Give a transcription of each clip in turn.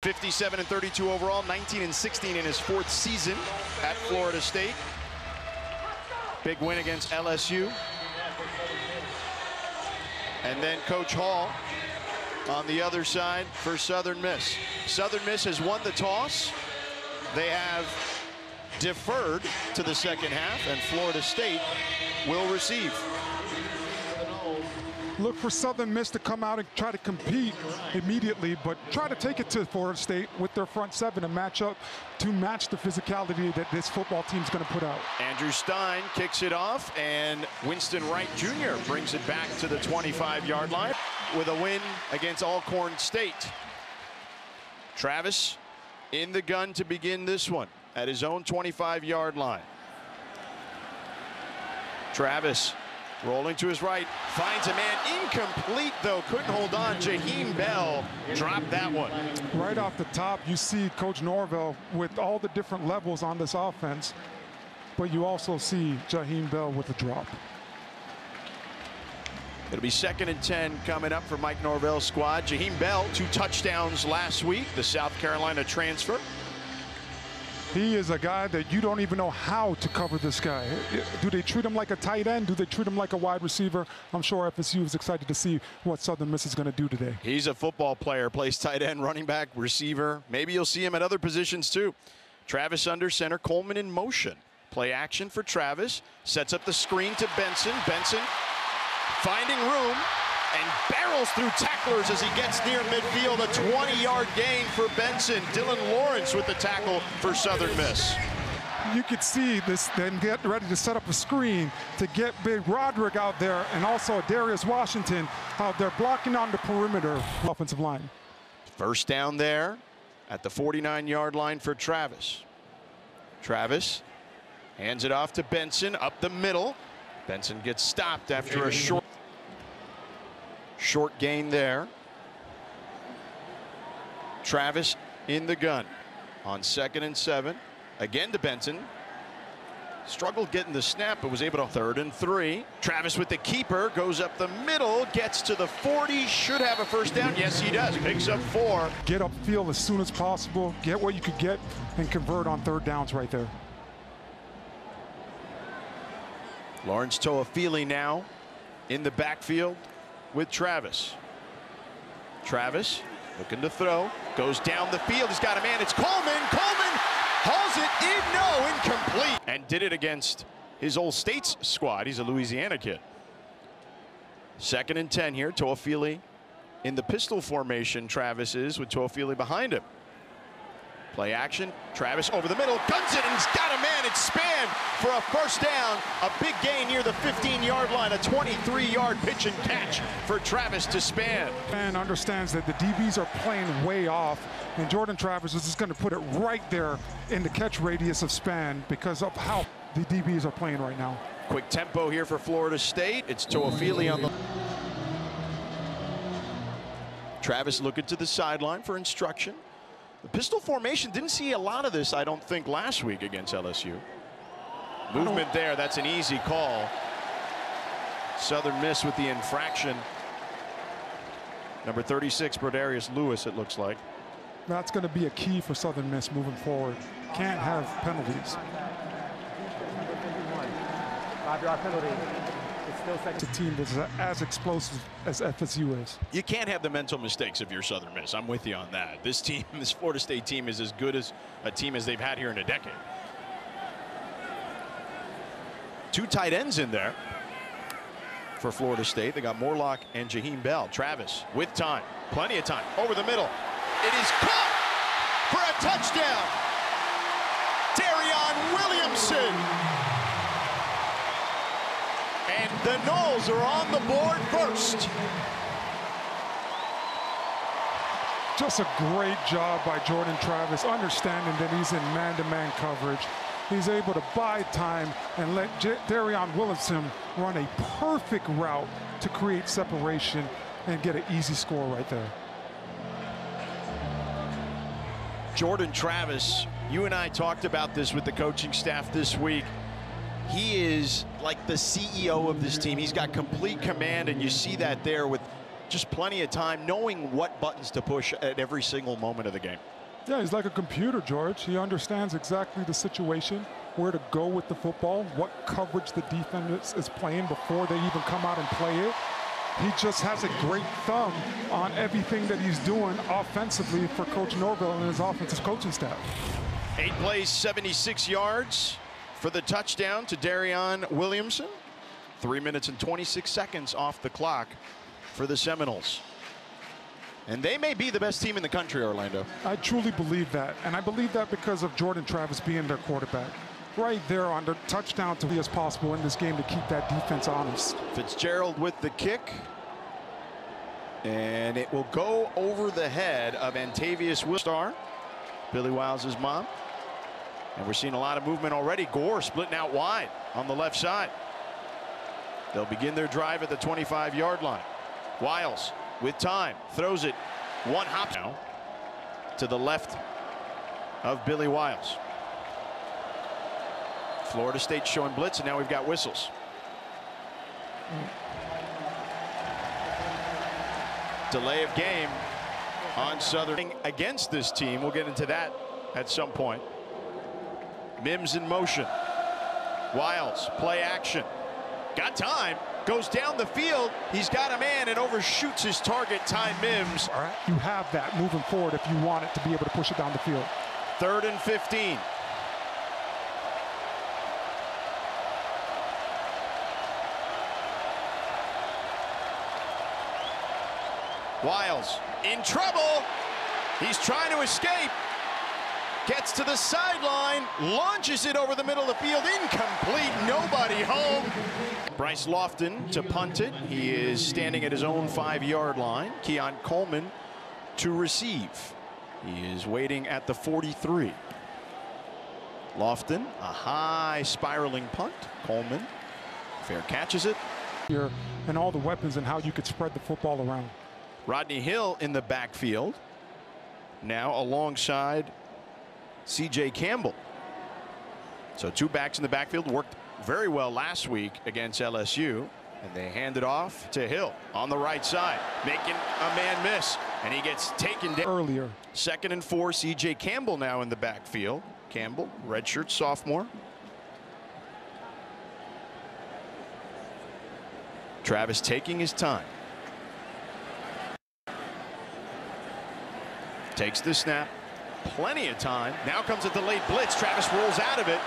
57 and 32 overall, 19 and 16 in his fourth season at Florida State. Big win against LSU. And then Coach Hall on the other side for Southern Miss. Southern Miss has won the toss. They have deferred to the second half, and Florida State will receive. Look for Southern Miss to come out and try to compete immediately, but try to take it to Florida State with their front seven and match the physicality that this football team's going to put out. Andrew Stein kicks it off, and Winston Wright Jr. brings it back to the 25-yard line with a win against Alcorn State. Travis in the gun to begin this one at his own 25-yard line. Travis rolling to his right, finds a man, incomplete though, couldn't hold on. Jaheim Bell dropped that one. Right off the top, you see Coach Norvell with all the different levels on this offense, but you also see Jaheim Bell with a drop. It'll be 2nd and 10 coming up for Mike Norvell's squad. Jaheim Bell, 2 touchdowns last week, the South Carolina transfer. He is a guy that you don't even know how to cover this guy. Do they treat him like a tight end? Do they treat him like a wide receiver? I'm sure FSU is excited to see what Southern Miss is going to do today. He's a football player, plays tight end, running back, receiver. Maybe you'll see him at other positions too. Travis under center, Coleman in motion. Play action for Travis, sets up the screen to Benson. Benson finding room and barrels through tacklers as he gets near midfield. A 20-yard gain for Benson. Dylan Lawrence with the tackle for Southern Miss. You could see this, then get ready to set up a screen to get Big Roderick out there, and also Darius Washington out there blocking on the perimeter offensive line. First down there at the 49-yard line for Travis. Travis hands it off to Benson up the middle. Benson gets stopped after a short gain there. Travis in the gun on 2nd and 7. Again to Benson. Struggled getting the snap, but was able to 3rd and 3. Travis with the keeper, goes up the middle, gets to the 40, should have a first down. Yes, he does. Picks up 4. Get upfield as soon as possible, get what you could get, and convert on 3rd downs right there. Lawrence Toafili now in the backfield with Travis. Travis looking to throw, goes down the field. He's got a man. It's Coleman. Coleman hauls it in. No, incomplete. And did it against his old State's squad. He's a Louisiana kid. 2nd and 10 here. Toafili in the pistol formation. Travis is with Toafili behind him. Play action. Travis over the middle, guns it, and he's got a man. It's Spann for a first down. A big gain near the 15-yard line. A 23-yard pitch and catch for Travis to Spann. And understands that the DBs are playing way off, and Jordan Travis is just going to put it right there in the catch radius of Spann because of how the DBs are playing right now. Quick tempo here for Florida State. It's Toafili on the... Travis looking to the sideline for instruction. The pistol formation, didn't see a lot of this, I don't think, last week against LSU. Movement there, that's an easy call. Southern Miss with the infraction. Number 36, Brodarius Lewis, it looks like. That's going to be a key for Southern Miss moving forward. Can't have penalties. 5-yard penalty. It's a team that's as explosive as FSU is. You can't have the mental mistakes if you're Southern Miss. I'm with you on that. This team, this Florida State team, is as good as a team as they've had here in a decade. 2 tight ends in there for Florida State. They got Morlock and Jaheim Bell. Travis with time, plenty of time, over the middle. It is caught for a touchdown. Darion Williamson. And the Noles are on the board first. Just a great job by Jordan Travis, understanding that he's in man-to-man coverage. He's able to buy time and let Darion Williamson run a perfect route to create separation and get an easy score right there. Jordan Travis, you and I talked about this with the coaching staff this week. He is like the CEO of this team. He's got complete command, and you see that there with just plenty of time, knowing what buttons to push at every single moment of the game. Yeah, he's like a computer, George. He understands exactly the situation, where to go with the football, what coverage the defense is playing before they even come out and play it. He just has a great thumb on everything that he's doing offensively for Coach Norvell and his offensive coaching staff. 8 plays, 76 yards for the touchdown to Darion Williamson. 3 minutes and 26 seconds off the clock for the Seminoles. And they may be the best team in the country, Orlando. I truly believe that, and I believe that because of Jordan Travis being their quarterback. Right there on the touchdown to be as possible in this game to keep that defense honest. Fitzgerald with the kick. And it will go over the head of Antavius Wilstar, Billy Wiles' mom. And we're seeing a lot of movement already. Gore splitting out wide on the left side. They'll begin their drive at the 25-yard line. Wiles with time, throws it, one hop now to the left of Billy Wiles. Florida State showing blitz, and now we've got whistles. Delay of game on Southern against this team. We'll get into that at some point. Mims in motion. Wiles, play action. Got time, goes down the field. He's got a man and overshoots his target. Ty Mims. All right, you have that moving forward if you want it to be able to push it down the field. 3rd and 15. Wiles in trouble. He's trying to escape. Gets to the sideline, launches it over the middle of the field, incomplete, nobody home. Bryce Lofton to punt it. He is standing at his own 5-yard line. Keon Coleman to receive. He is waiting at the 43. Lofton, a high spiraling punt. Coleman, fair catches it. Here, and all the weapons and how you could spread the football around. Rodney Hill in the backfield. Now alongside C.J. Campbell. So 2 backs in the backfield. Worked very well last week against LSU. And they hand it off to Hill on the right side, making a man miss. And he gets taken down Earlier. 2nd and 4. C.J. Campbell now in the backfield. Campbell, redshirt sophomore. Travis taking his time. Takes the snap. Plenty of time. Now comes a delayed blitz. Travis rolls out of it.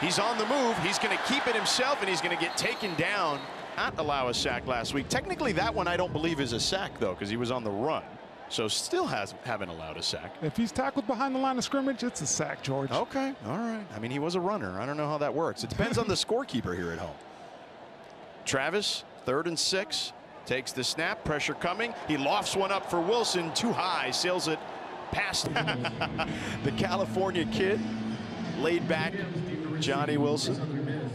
He's on the move. He's going to keep it himself, and he's going to get taken down. Not allow a sack last week. Technically, that one I don't believe is a sack, though, because he was on the run. So still haven't allowed a sack. If he's tackled behind the line of scrimmage, it's a sack, George. Okay, all right. I mean, he was a runner. I don't know how that works. It depends on the scorekeeper here at home. Travis, 3rd and 6. Takes the snap. Pressure coming. He lofts one up for Wilson. Too high. Sails it past the California kid. Laid back Johnny Wilson.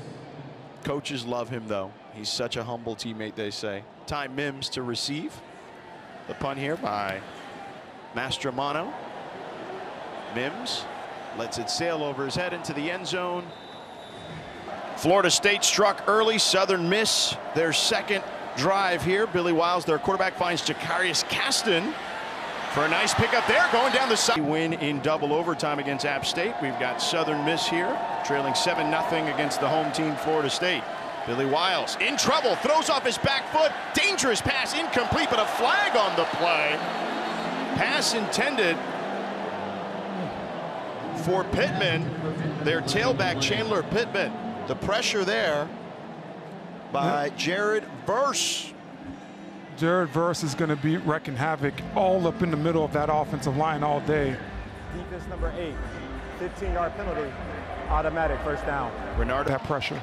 Coaches love him, though. He's such a humble teammate, they say. Ty Mims to receive. The punt here by Mastromano. Mims lets it sail over his head into the end zone. Florida State struck early. Southern miss their 2nd drive here. Billy Wiles, their quarterback, finds Jakarius Caston for a nice pickup there, going down the side. Win in double overtime against App State. We've got Southern Miss here, trailing 7-0 against the home team, Florida State. Billy Wiles in trouble, throws off his back foot. Dangerous pass, incomplete, but a flag on the play. Pass intended for Pittman, their tailback Chandler Pittman. The pressure there by Jared Verse. Jared Verse is going to be wrecking havoc all up in the middle of that offensive line all day. Defense number 8, 15-yard penalty, automatic, 1st down. Bernard, That pressure.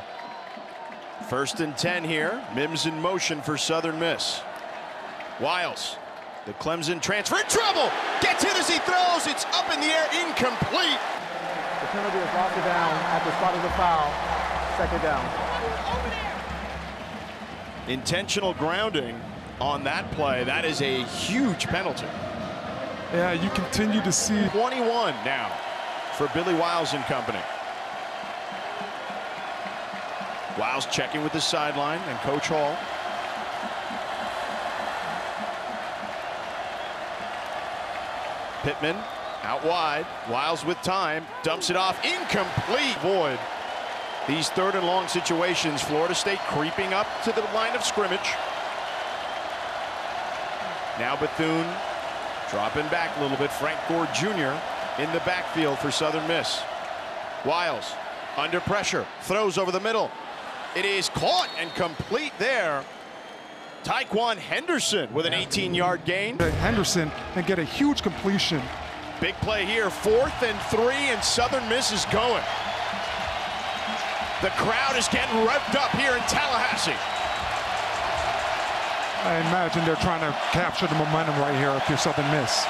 1st and 10 here. Mims in motion for Southern Miss. Wiles, the Clemson transfer, in trouble. Gets hit as he throws. It's up in the air, incomplete. The penalty is lost down at the spot of the foul, 2nd down. Intentional grounding on that play. That is a huge penalty. Yeah, you continue to see 21 now for Billy Wiles and company. Wiles checking with the sideline and Coach Hall. Pittman out wide. Wiles with time. Dumps it off. Incomplete. Void. These third and long situations, Florida State creeping up to the line of scrimmage. Now Bethune dropping back a little bit. Frank Gore Jr. in the backfield for Southern Miss. Wiles under pressure. Throws over the middle. It is caught and complete there. Tyquan Henderson with an 18-yard gain. Henderson and get a huge completion. Big play here. 4th and 3, and Southern Miss is going. The crowd is getting revved up here in Tallahassee. I imagine they're trying to capture the momentum right here if you're Southern Miss.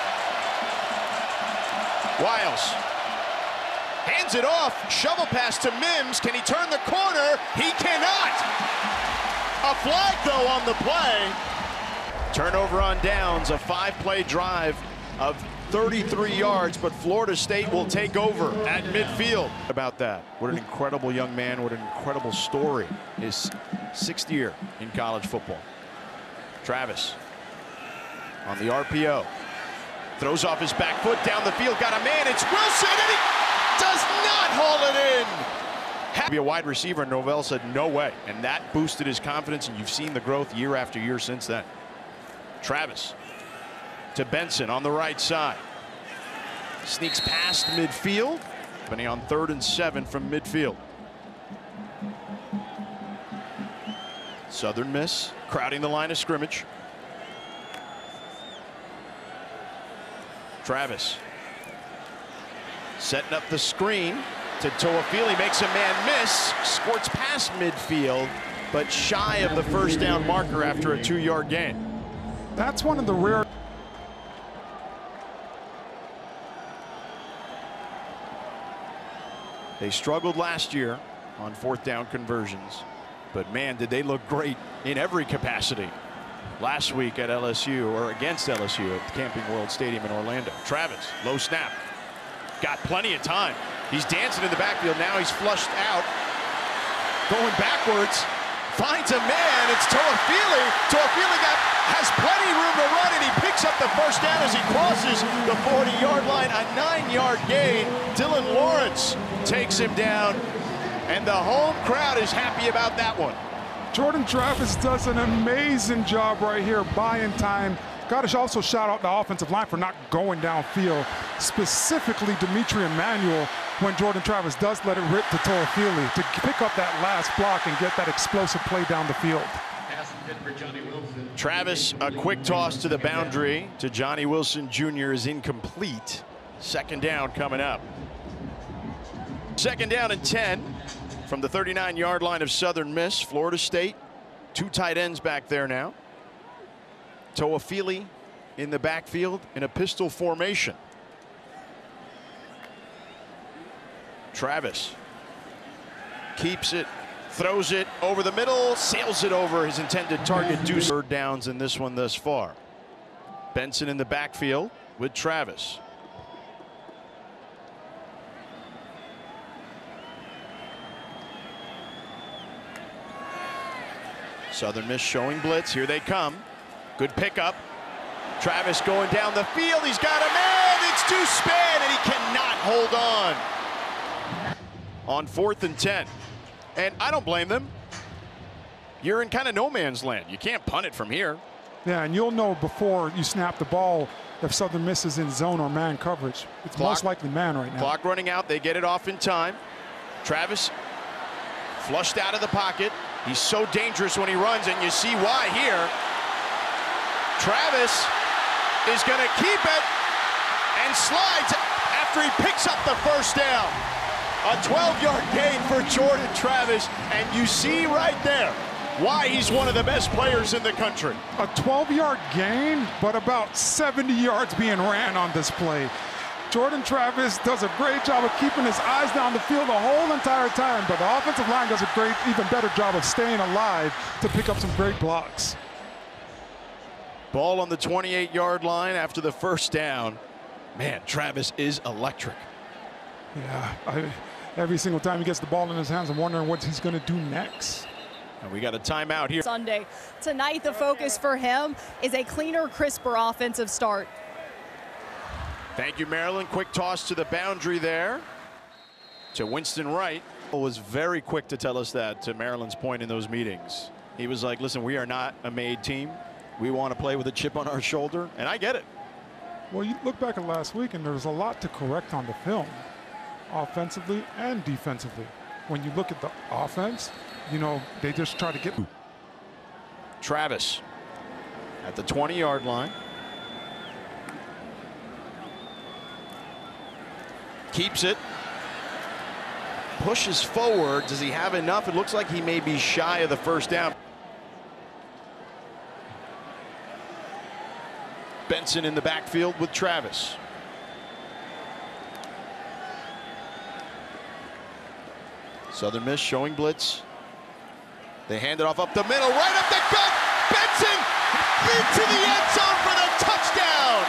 Wiles hands it off. Shovel pass to Mims. Can he turn the corner? He cannot. A flag, though, on the play. Turnover on downs. A 5-play drive of 33 yards, but Florida State will take over at midfield. About that. What an incredible young man. What an incredible story. His 6th year in college football. Travis on the RPO. Throws off his back foot down the field. Got a man. It's Wilson, and he does not haul it in. To be a wide receiver, Novell said no way, and that boosted his confidence, and you've seen the growth year after year since then. Travis to Benson on the right side. Sneaks past midfield, but on 3rd and 7 from midfield. Southern Miss crowding the line of scrimmage. Travis setting up the screen to Toafili, makes a man miss, squirts past midfield, but shy of the first down marker after a 2-yard gain. That's one of the rare. They struggled last year on 4th down conversions, but man, did they look great in every capacity last week at LSU, or against LSU at Camping World Stadium in Orlando. Travis, low snap, got plenty of time. He's dancing in the backfield. Now he's flushed out, going backwards, finds a man. It's Toafili. Toafili has plenty of room to run, and he picks up the first down as he crosses the 40-yard line. A 9-yard gain. Dylan Lawrence takes him down, and the home crowd is happy about that one. Jordan Travis does an amazing job right here, buying time. Got to also shout out the offensive line for not going downfield, specifically Dimitri Emmanuel, when Jordan Travis does let it rip to Toafili to pick up that last block and get that explosive play down the field. Travis, a quick toss to the boundary to Johnny Wilson Jr. is incomplete. 2nd down coming up. 2nd down and 10 from the 39-yard line of Southern Miss. Florida State, 2 tight ends back there now. Toafili in the backfield in a pistol formation. Travis keeps it, throws it over the middle, sails it over his intended target. 2 third downs in this one thus far. Benson in the backfield with Travis. Southern Miss showing blitz. Here they come. Good pickup. Travis going down the field. He's got a man. It's too span, and he cannot hold on 4th and 10. And I don't blame them. You're in kind of no man's land. You can't punt it from here. Yeah, and you'll know before you snap the ball if Southern Miss is in zone or man coverage. It's most likely man right now. Clock running out. They get it off in time. Travis flushed out of the pocket. He's so dangerous when he runs, and you see why here. Travis is going to keep it and slides after he picks up the first down. A 12-yard gain for Jordan Travis, and you see right there why he's one of the best players in the country. A 12-yard gain, but about 70 yards being ran on this play. Jordan Travis does a great job of keeping his eyes down the field the whole entire time, but the offensive line does a great, even better job of staying alive to pick up some great blocks. Ball on the 28-yard line after the first down. Man, Travis is electric. Yeah, every single time he gets the ball in his hands, I'm wondering what he's going to do next. And we got a timeout here. Sunday. Tonight, the focus for him is a cleaner, crisper offensive start. Thank you, Maryland. Quick toss to the boundary there to Winston Wright. Was very quick to tell us that, to Maryland's point in those meetings. He was like, listen, we are not a made team. We want to play with a chip on our shoulder, and I get it. Well, you look back at last week, and there was a lot to correct on the film, offensively and defensively. When you look at the offense, you know, they just try to get. Travis at the 20-yard line. Keeps it. Pushes forward. Does he have enough? It looks like he may be shy of the first down. Benson in the backfield with Travis. Southern Miss showing blitz. They hand it off up the middle, right up the gut. Benson into the end zone for the touchdown.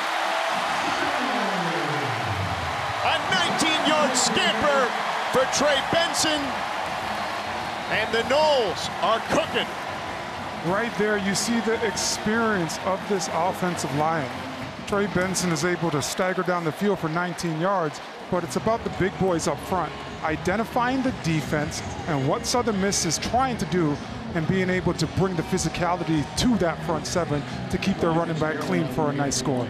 A 19-yard scamper for Trey Benson, and the Noles are cooking. Right there, you see the experience of this offensive line. Trey Benson is able to stagger down the field for 19 yards, but it's about the big boys up front, identifying the defense and what Southern Miss is trying to do and being able to bring the physicality to that front seven to keep their running back clean for a nice score.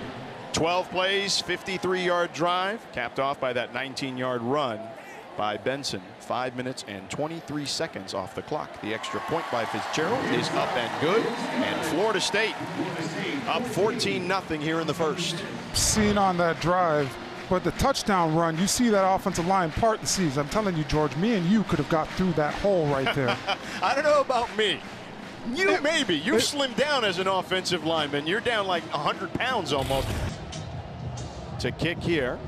12 plays, 53-yard drive, capped off by that 19-yard run by Benson. 5 minutes and 23 seconds off the clock. The extra point by Fitzgerald is up and good, and Florida State up 14-0 here in the first. Seen on that drive, but the touchdown run, you see that offensive line part the seas. I'm telling you, George, me and you could have got through that hole right there. I don't know about me. You maybe. You slimmed down as an offensive lineman. You're down like 100 pounds almost. To kick here,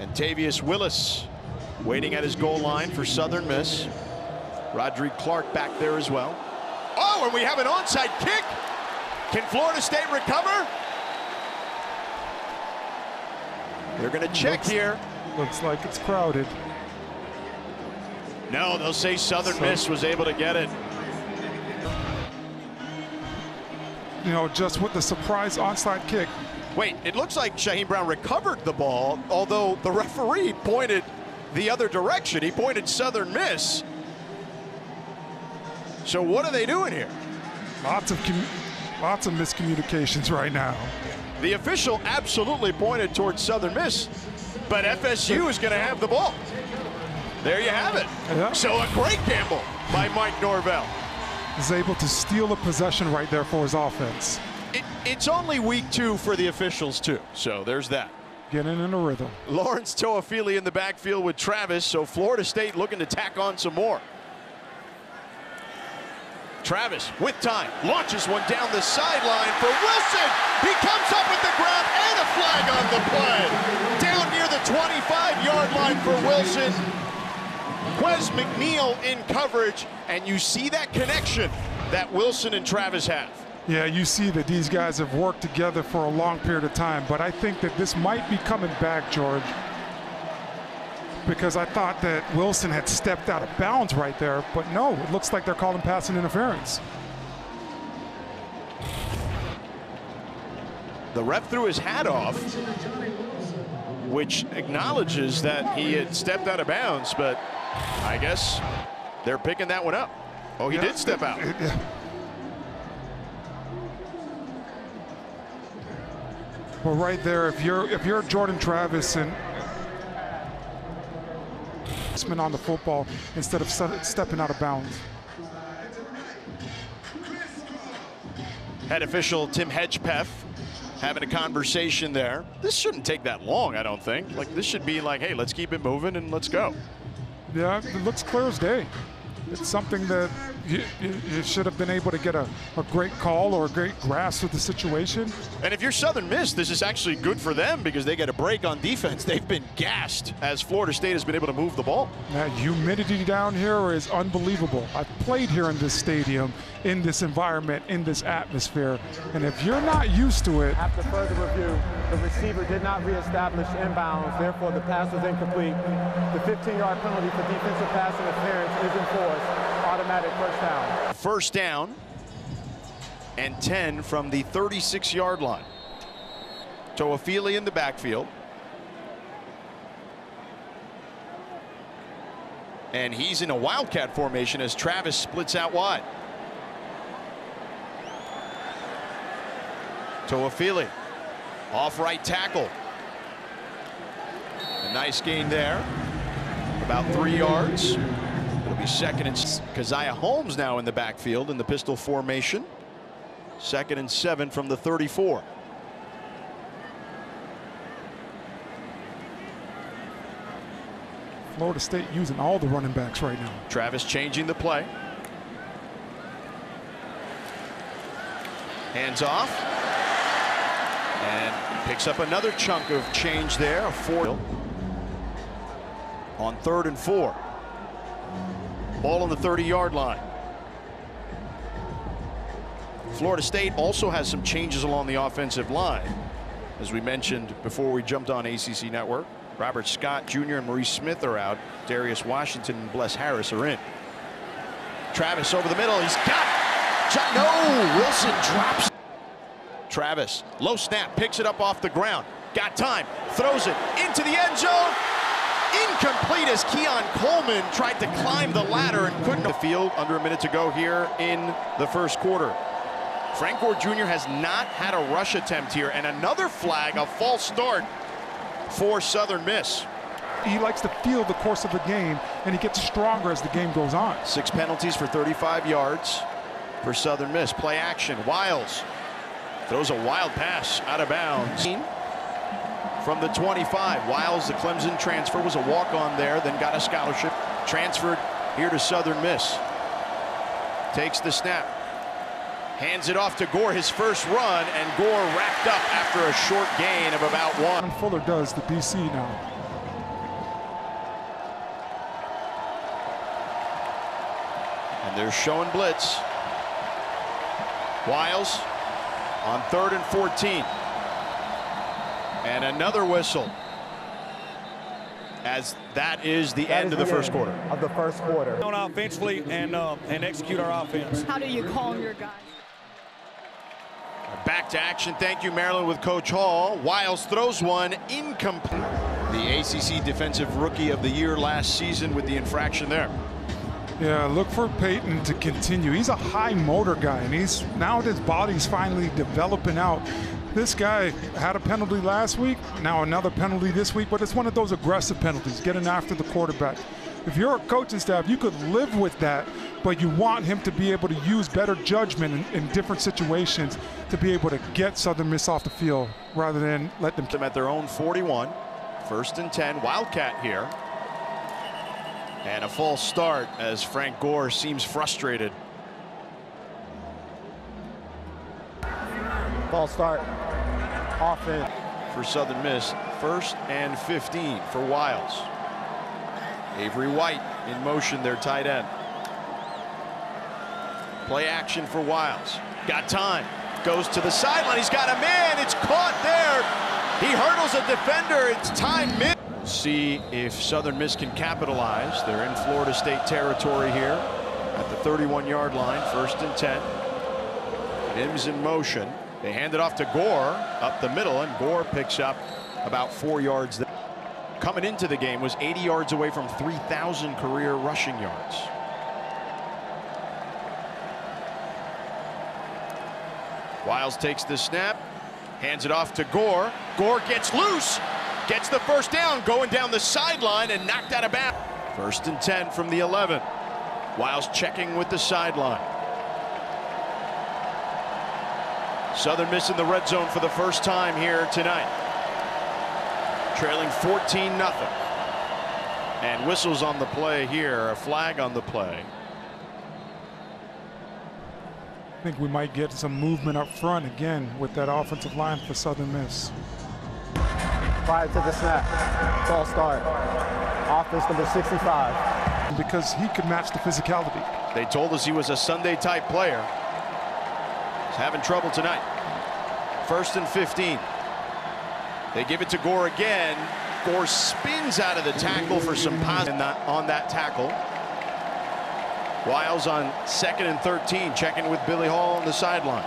and Tavius Willis waiting at his goal line for Southern Miss. Roderick Clark back there as well. Oh, and we have an onside kick. Can Florida State recover? They're going to check here. Looks like it's crowded. No, they'll say Southern Miss was able to get it. You know, just with the surprise onside kick. Wait, it looks like Shaheem Brown recovered the ball, although the referee pointed the other direction. He pointed Southern Miss. So what are they doing here? Lots of miscommunications right now. The official absolutely pointed towards Southern Miss, but FSU is going to have the ball. There you have it. Yeah. So a great gamble by Mike Norvell. Is able to steal a possession right there for his offense. It's only week 2 for the officials too, so there's that. Getting in a rhythm. Lawrence Toafili in the backfield with Travis, so Florida State looking to tack on some more. Travis with time, launches one down the sideline for Wilson. He comes up with the grab and a flag on the play. Down near the 25-yard line for Wilson. Quez McNeil in coverage, and you see that connection that Wilson and Travis have. Yeah, you see that these guys have worked together for a long period of time, but I think that this might be coming back, George, because I thought that Wilson had stepped out of bounds right there, but no, it looks like they're calling passing interference. The ref threw his hat off, which acknowledges that he had stepped out of bounds, but I guess they're picking that one up. Oh, he did step out. Well, right there, if you're Jordan Travis and on the football instead of stepping out of bounds. Head official Tim Hedgepeth having a conversation there. This shouldn't take that long, I don't think. Like, this should be like, hey, let's keep it moving and let's go. Yeah, it looks clear as day. It's something that you should have been able to get a great call or a great grasp of the situation. And if you're Southern Miss, this is actually good for them because they get a break on defense. They've been gassed as Florida State has been able to move the ball. That humidity down here is unbelievable. I've played here in this stadium, in this environment, in this atmosphere, and if you're not used to it. After further review, the receiver did not reestablish inbounds, therefore the pass was incomplete. The 15-yard penalty for defensive pass interference is enforced. Automatic first down. First down and 10 from the 36-yard line. Toafili in the backfield. And he's in a wildcat formation as Travis splits out wide. Toafili off right tackle. A nice gain there. About 3 yards. It'll be second and Keziah Holmes now in the backfield in the pistol formation. 2nd and 7 from the 34. Florida State using all the running backs right now. Travis changing the play. Hands off. And picks up another chunk of change there. A 4 on 3rd and 4. Ball on the 30-yard line. Florida State also has some changes along the offensive line. As we mentioned before we jumped on ACC Network, Robert Scott Jr. and Maurice Smith are out. Darius Washington and Bless Harris are in. Travis over the middle. He's got it. No, Wilson drops. Travis, low snap, picks it up off the ground. Got time, throws it into the end zone. Incomplete as Keon Coleman tried to climb the ladder and couldn't. The field under a minute to go here in the first quarter. Frank Gore Jr. has not had a rush attempt here, and another flag, a false start for Southern Miss. He likes to feel the course of the game, and he gets stronger as the game goes on. 6 penalties for 35 yards for Southern Miss. Play action. Wiles throws a wild pass out of bounds. From the 25, Wiles, the Clemson transfer, was a walk-on there, then got a scholarship, transferred here to Southern Miss. Takes the snap, hands it off to Gore, his first run, and Gore wrapped up after a short gain of about 1. Fuller does the BC now. And they're showing blitz. Wiles on 3rd and 14. And another whistle, as that is the end of the first quarter. Of the first quarter. On offensively and execute our offense. How do you calm your guys? Back to action. Thank you, Maryland, with Coach Hall. Wiles throws one incomplete. The ACC Defensive Rookie of the Year last season with the infraction there. Yeah, look for Peyton to continue. He's a high motor guy, and he's now his body's finally developing out. This guy had a penalty last week, now another penalty this week, but it's one of those aggressive penalties, getting after the quarterback. If you're a coaching staff, you could live with that, but you want him to be able to use better judgment in different situations to be able to get Southern Miss off the field rather than let them. At their own 41, 1st and 10, Wildcat here. And a false start as Frank Gore seems frustrated. False start. Offense. For Southern Miss, 1st and 15 for Wiles. Avery White in motion, their tight end. Play action for Wiles. Got time. Goes to the sideline. He's got a man. It's caught there. He hurdles a defender. It's time. We'll see if Southern Miss can capitalize. They're in Florida State territory here at the 31-yard line. 1st and 10. Mims in motion. They hand it off to Gore up the middle, and Gore picks up about 4 yards there. Coming into the game was 80 yards away from 3,000 career rushing yards. Wiles takes the snap, hands it off to Gore. Gore gets loose, gets the first down, going down the sideline and knocked out of bounds. 1st and 10 from the 11. Wiles checking with the sideline. Southern Miss in the red zone for the first time here tonight. Trailing 14-0. And whistles on the play here, a flag on the play. I think we might get some movement up front again with that offensive line for Southern Miss. Prior to the snap. False start. Offense number 65. Because he could match the physicality. They told us he was a Sunday type player. He's having trouble tonight. 1st and 15. They give it to Gore again. Gore spins out of the tackle for some positive on that tackle. Wiles on 2nd and 13, checking with Billy Hall on the sideline.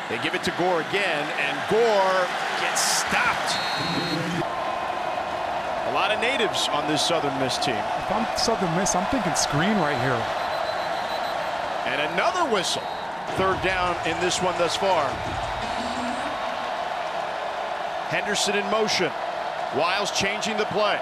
They give it to Gore again, and Gore gets stopped. A lot lot of natives on this Southern Miss team. If I'm Southern Miss, I'm thinking screen right here. And another whistle. Third down in this one thus far. Henderson in motion. Wiles changing the play.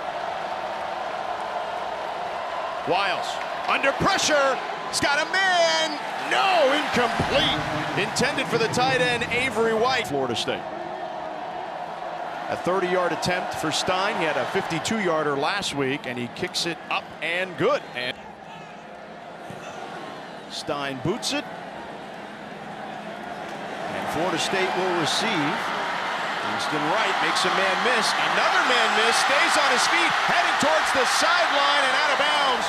Wiles under pressure. He's got a man. No, incomplete. Intended for the tight end, Avery White. Florida State. A 30-yard attempt for Stein. He had a 52-yarder last week, and he kicks it up and good. And Stein boots it. And Florida State will receive. Winston Wright makes a man miss. Another man miss. Stays on his feet, heading towards the sideline and out of bounds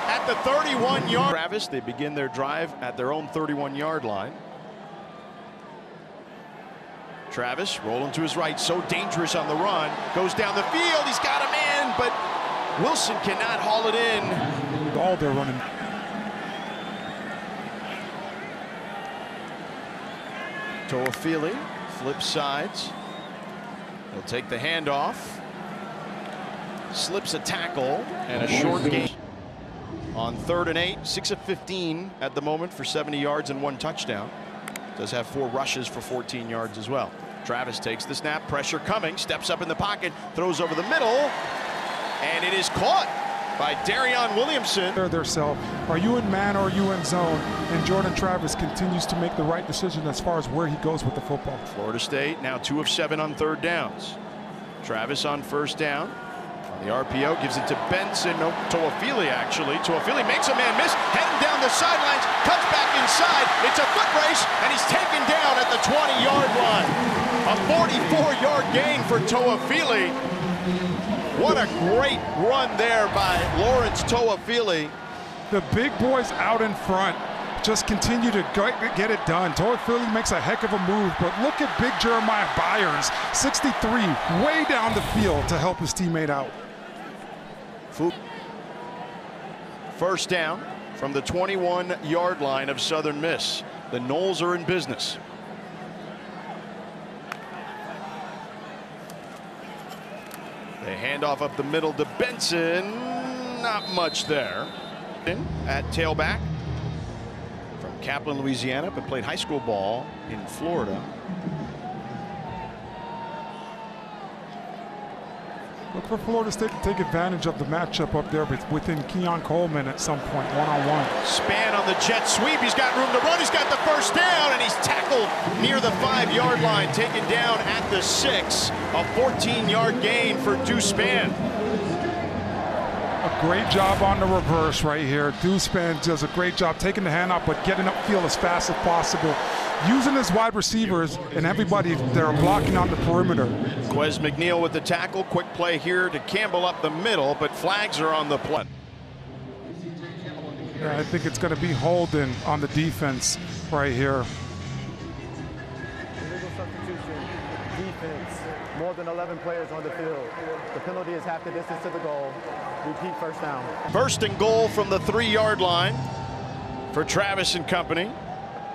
at the 31-yard. Travis, they begin their drive at their own 31-yard line. Travis rolling to his right, so dangerous on the run. Goes down the field. He's got a man, but Wilson cannot haul it in. All they're running. Toafili flips sides. He'll take the handoff. Slips a tackle and a short gain. On 3rd and 8, 6 of 15 at the moment for 70 yards and 1 touchdown. Does have 4 rushes for 14 yards as well. Travis takes the snap, pressure coming, steps up in the pocket, throws over the middle, and it is caught by Darion Williamson. Themselves. Are you in man or are you in zone? And Jordan Travis continues to make the right decision as far as where he goes with the football. Florida State now 2 of 7 on 3rd downs. Travis on 1st down. On the RPO, gives it to Benson. No, Toafili actually. Toafili makes a man miss, heading down the sidelines, cuts back inside. It's a foot race, and he's taken down at the 20-yard line. A 44-yard gain for Toafili. What a great run there by Lawrence Toafili. The big boys out in front just continue to get it done. Toafili makes a heck of a move, but look at big Jeremiah Byers, 63, way down the field to help his teammate out. 1st down from the 21-yard line of Southern Miss. The Noles are in business. They hand off up the middle to Benson. Not much there. At tailback from Kaplan, Louisiana, but played high school ball in Florida. Look for Florida State to take advantage of the matchup up there within Keon Coleman at some point, one-on-one. Span on the jet sweep. He's got room to run. He's got the 1st down, and he's tackled near the 5-yard line, taken down at the 6. A 14-yard gain for Deuce Span. A great job on the reverse right here. Deuce Span does a great job taking the handoff, but getting upfield as fast as possible. Using his wide receivers and everybody that are blocking on the perimeter. Quez McNeil with the tackle. Quick play here to Campbell up the middle, but flags are on the play. Yeah, I think it's going to be holding on the defense right here. Illegal substitution, defense, more than 11 players on the field. The penalty is half the distance to the goal. Repeat 1st down. 1st and goal from the 3-yard line for Travis and company.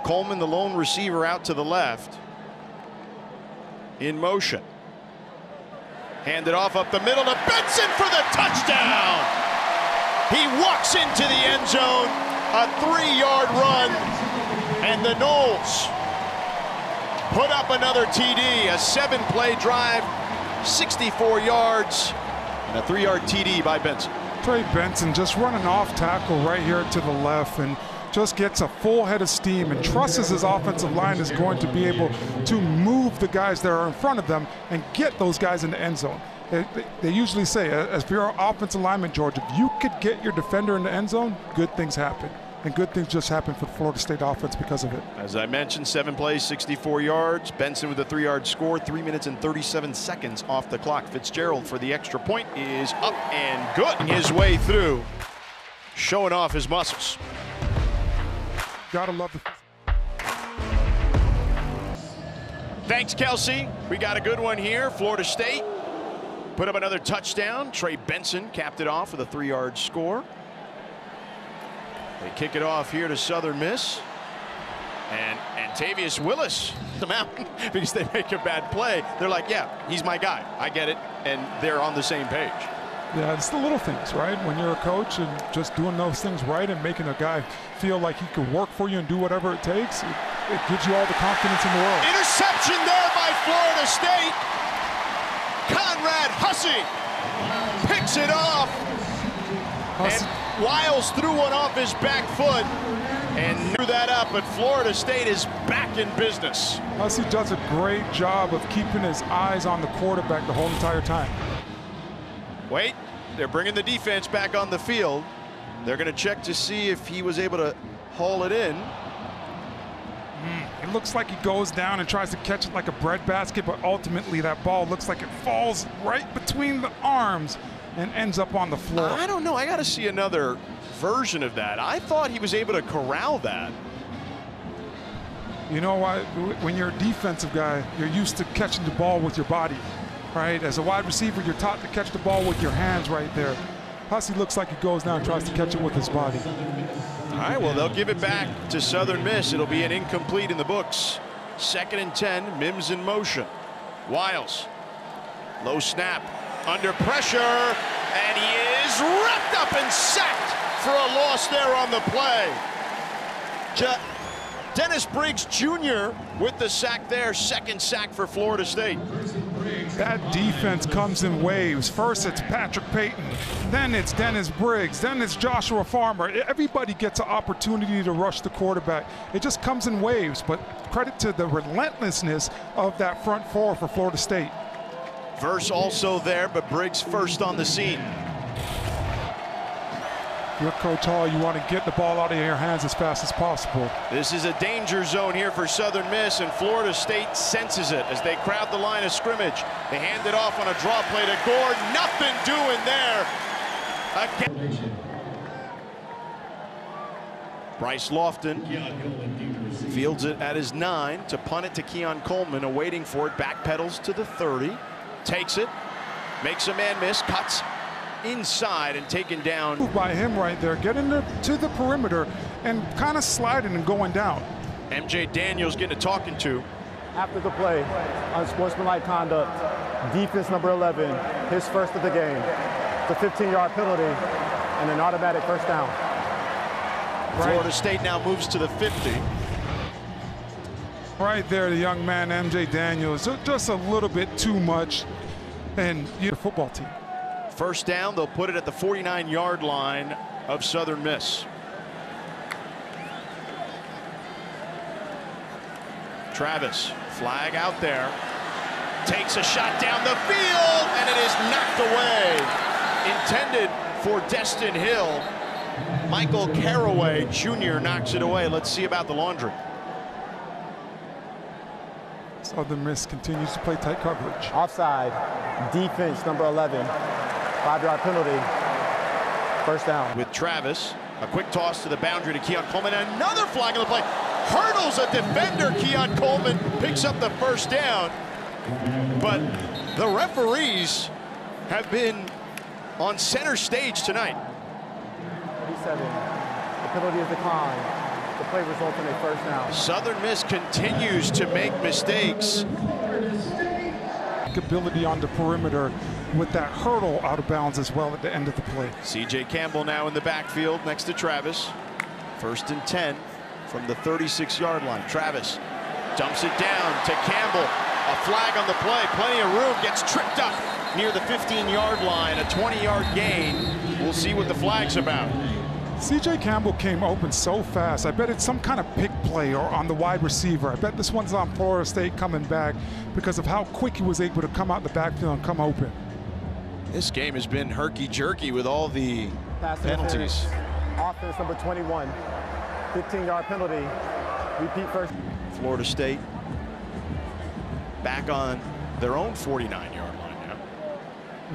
Coleman, the lone receiver, out to the left. In motion. Handed off up the middle to Benson for the touchdown. He walks into the end zone. A 3-yard run. And the Noles put up another TD. A 7-play drive, 64 yards, and a 3-yard TD by Benson. Trey Benson just running off tackle right here to the left and just gets a full head of steam and trusts his offensive line is going to be able to move the guys that are in front of them and get those guys in the end zone. They usually say, as for your offensive lineman, George, if you could get your defender in the end zone, good things happen. And good things just happen for the Florida State offense because of it. As I mentioned, 7 plays, 64 yards. Benson with a 3-yard score, 3 minutes and 37 seconds off the clock. Fitzgerald for the extra point is up and good. His way through, showing off his muscles. Gotta love the. Thanks, Kelsey. We got a good one here. Florida State put up another touchdown. Trey Benson capped it off with a 3-yard score. They kick it off here to Southern Miss. And Tavius Willis, the mountain, because they make a bad play. They're like, yeah, he's my guy. I get it. And they're on the same page. Yeah, it's the little things, right? When you're a coach and just doing those things right and making a guy feel like he could work for you and do whatever it takes, it gives you all the confidence in the world. Interception there by Florida State. Conrad Hussey picks it off. And Wiles threw one off his back foot and knew that up, but Florida State is back in business. Hussey does a great job of keeping his eyes on the quarterback the whole entire time. Wait, they're bringing the defense back on the field. They're going to check to see if he was able to haul it in. It looks like he goes down and tries to catch it like a breadbasket, but ultimately that ball looks like it falls right between the arms and ends up on the floor. I don't know. I got to see another version of that. I thought he was able to corral that. You know why? When you're a defensive guy, you're used to catching the ball with your body, right? As a wide receiver, you're taught to catch the ball with your hands right there. Hussey looks like he goes down and tries to catch it with his body. All right, well, they'll give it back to Southern Miss. It'll be an incomplete in the books. 2nd and 10, Mims in motion. Wiles, low snap, under pressure, and he is wrapped up and sacked for a loss there on the play. Dennis Briggs Jr. with the sack there, 2nd sack for Florida State. That defense comes in waves. First it's Patrick Payton, then it's Dennis Briggs, then it's Joshua Farmer. Everybody gets an opportunity to rush the quarterback. It just comes in waves, but credit to the relentlessness of that front four for Florida State. Verse also there, but Briggs first on the scene. You're Coach Hall, you want to get the ball out of your hands as fast as possible. This is a danger zone here for Southern Miss, and Florida State senses it as they crowd the line of scrimmage. They hand it off on a draw play to Gore. Nothing doing there. Again. Bryce Lofton fields it at his 9 to punt it to Keon Coleman, awaiting for it, backpedals to the 30, takes it, makes a man miss, cuts inside and taken down by him right there, getting to the perimeter and kind of sliding and going down. MJ Daniels getting a talking to. After the play, unsportsmanlike conduct, defense number 11, his first of the game. It's a 15-yard penalty and an automatic first down. Florida State now moves to the 50. Right there, the young man, MJ Daniels, just a little bit too much. And your football team. First down, they'll put it at the 49-yard line of Southern Miss. Travis, flag out there, takes a shot down the field, and it is knocked away. Intended for Destin Hill. Michael Caraway Jr. knocks it away. Let's see about the laundry. Southern Miss continues to play tight coverage. Offside, defense number 11. 5-yard penalty, first down. With Travis, a quick toss to the boundary to Keon Coleman, and another flag on the play. Hurdles a defender, Keon Coleman picks up the first down. But the referees have been on center stage tonight. 37, the penalty is declined. The play results in a first down. Southern Miss continues to make mistakes. Ability on the perimeter with that hurdle out of bounds as well at the end of the play. CJ Campbell now in the backfield next to Travis. 1st and 10 from the 36-yard line. Travis dumps it down to Campbell. A flag on the play, plenty of room, gets tripped up near the 15-yard line, a 20-yard gain. We'll see what the flag's about. CJ Campbell came open so fast. I bet it's some kind of pick play or on the wide receiver. I bet this one's on Florida State coming back because of how quick he was able to come out the backfield and come open. This game has been herky-jerky with all the penalties. Offense number 21, 15-yard penalty. Repeat first. Florida State back on their own 49-yard line now.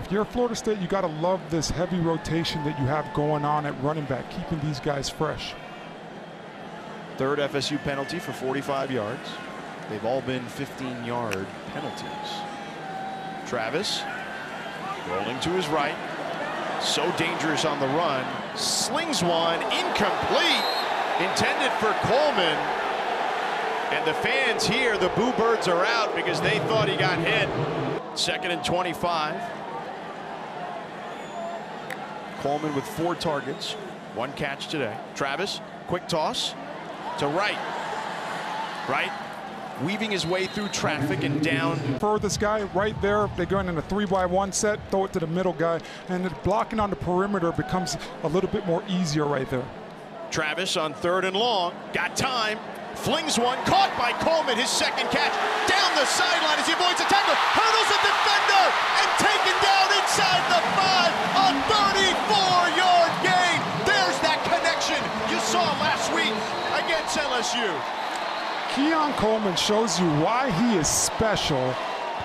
If you're Florida State, you got to love this heavy rotation that you have going on at running back, keeping these guys fresh. 3rd FSU penalty for 45 yards. They've all been 15-yard penalties. Travis rolling to his right. So dangerous on the run. Slings one, incomplete. Intended for Coleman. And the fans here, the Boo Birds are out because they thought he got hit. 2nd and 25. Coleman with 4 targets, 1 catch today. Travis, quick toss to Wright. Wright weaving his way through traffic and down. Furthest guy right there, they're going in a 3-by-1 set, throw it to the middle guy, and the blocking on the perimeter becomes a little bit more easier right there. Travis on 3rd and long, got time, flings one, caught by Coleman, his 2nd catch, down the sideline as he avoids a tackle, hurdles a defender, and taken down inside the 5, a 34-yard gain. There's that connection you saw last week against LSU. Keon Coleman shows you why he is special,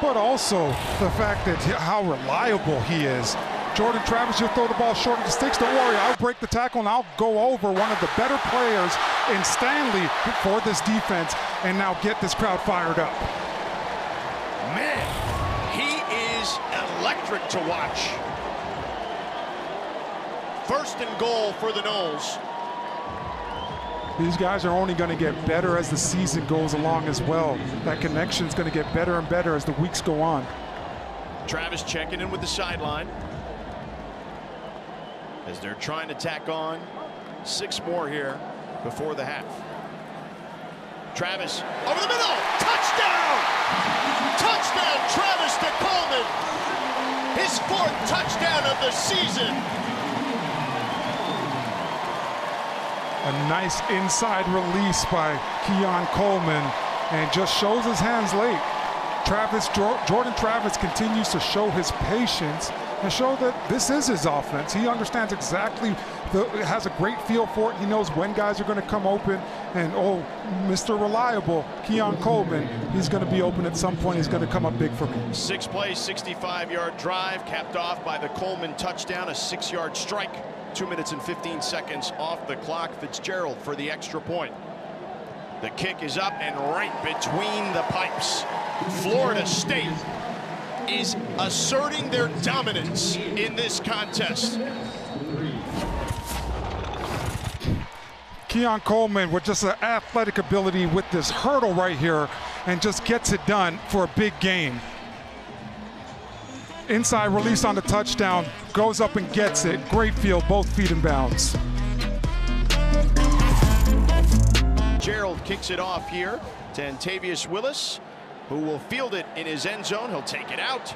but also the fact that how reliable he is. Jordan Travis, you'll throw the ball short of the sticks. Don't worry, I'll break the tackle and I'll go over one of the better players in Stanley for this defense and now get this crowd fired up. Man, he is electric to watch. 1st and goal for the Noles. These guys are only going to get better as the season goes along as well. That connection is going to get better and better as the weeks go on. Travis checking in with the sideline as they're trying to tack on 6 more here before the half. Travis over the middle, touchdown! Touchdown, Travis to Coleman. His 4th touchdown of the season. A nice inside release by Keon Coleman and just shows his hands late. Jordan Travis continues to show his patience and show that this is his offense. He understands exactly, has a great feel for it. He knows when guys are going to come open. And oh, Mr. Reliable, Keon Coleman, he's going to be open at some point. He's going to come up big for me. 6 plays, 65-yard drive, capped off by the Coleman touchdown, a 6-yard strike. 2 minutes and 15 seconds off the clock. Fitzgerald for the extra point. The kick is up and right between the pipes. Florida State is asserting their dominance in this contest. Keon Coleman with just an athletic ability with this hurdle right here and just gets it done for a big gain. Inside release on the touchdown, goes up and gets it. Great field, both feet in bounds. Gerald kicks it off here to Antavius Willis, who will field it in his end zone. He'll take it out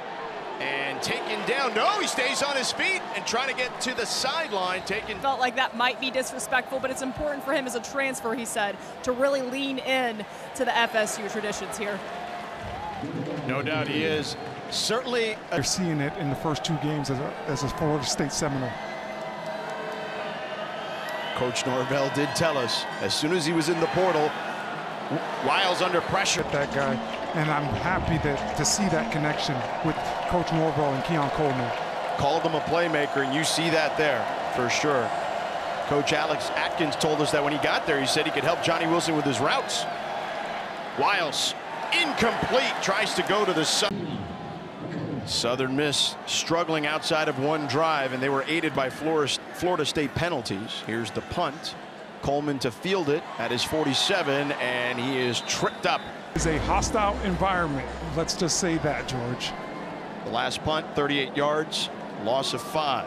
and taken down. No, he stays on his feet and trying to get to the sideline. Felt like that might be disrespectful, but it's important for him as a transfer, he said, to really lean in to the FSU traditions here. No doubt he is. Certainly. You're seeing it in the first 2 games as a Florida State Seminole. Coach Norvell did tell us as soon as he was in the portal, Wiles under pressure. That guy, and I'm happy to see that connection with Coach Norvell and Keon Coleman. Called him a playmaker, and you see that there for sure. Coach Alex Atkins told us that when he got there, he said he could help Johnny Wilson with his routes. Wiles, incomplete, tries to go to the Southern Miss struggling outside of 1 drive, and they were aided by Florida State penalties. Here's the punt. Coleman to field it at his 47, and he is tripped up. It's a hostile environment. Let's just say that, George. The last punt, 38 yards, loss of 5.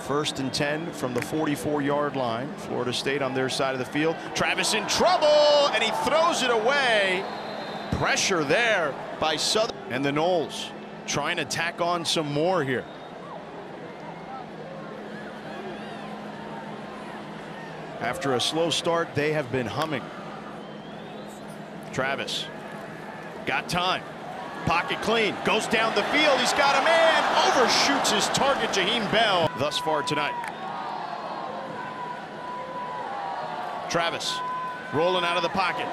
1st and 10 from the 44-yard line. Florida State on their side of the field. Travis in trouble, and he throws it away. Pressure there by Southern. And the Noles trying to tack on some more here. After a slow start, they have been humming. Travis got time. Pocket clean. Goes down the field. He's got a man. Overshoots his target, Jaheim Bell, thus far tonight. Travis rolling out of the pocket.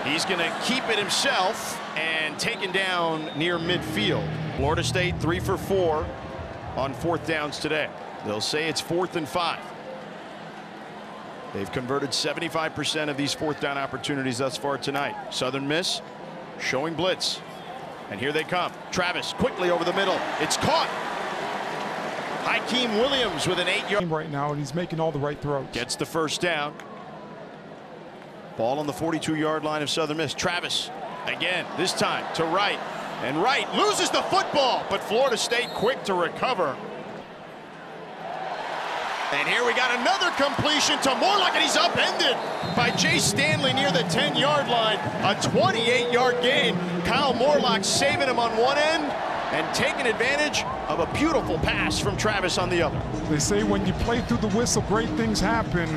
He's going to keep it himself and taken down near midfield. Florida State 3 for 4 on 4th downs today. They'll say it's 4th and 5. They've converted 75% of these 4th down opportunities thus far tonight. Southern Miss showing blitz. And here they come. Travis quickly over the middle. It's caught. Hakeem Williams with an 8-yard right now, and he's making all the right throws. Gets the 1st down. Ball on the 42-yard line of Southern Miss. Travis again, this time to Wright. And Wright loses the football, but Florida State quick to recover. And here we got another completion to Morlock, and he's upended by Jay Stanley near the 10-yard line. A 28-yard gain. Kyle Morlock saving him on one end and taking advantage of a beautiful pass from Travis on the other. They say when you play through the whistle, great things happen.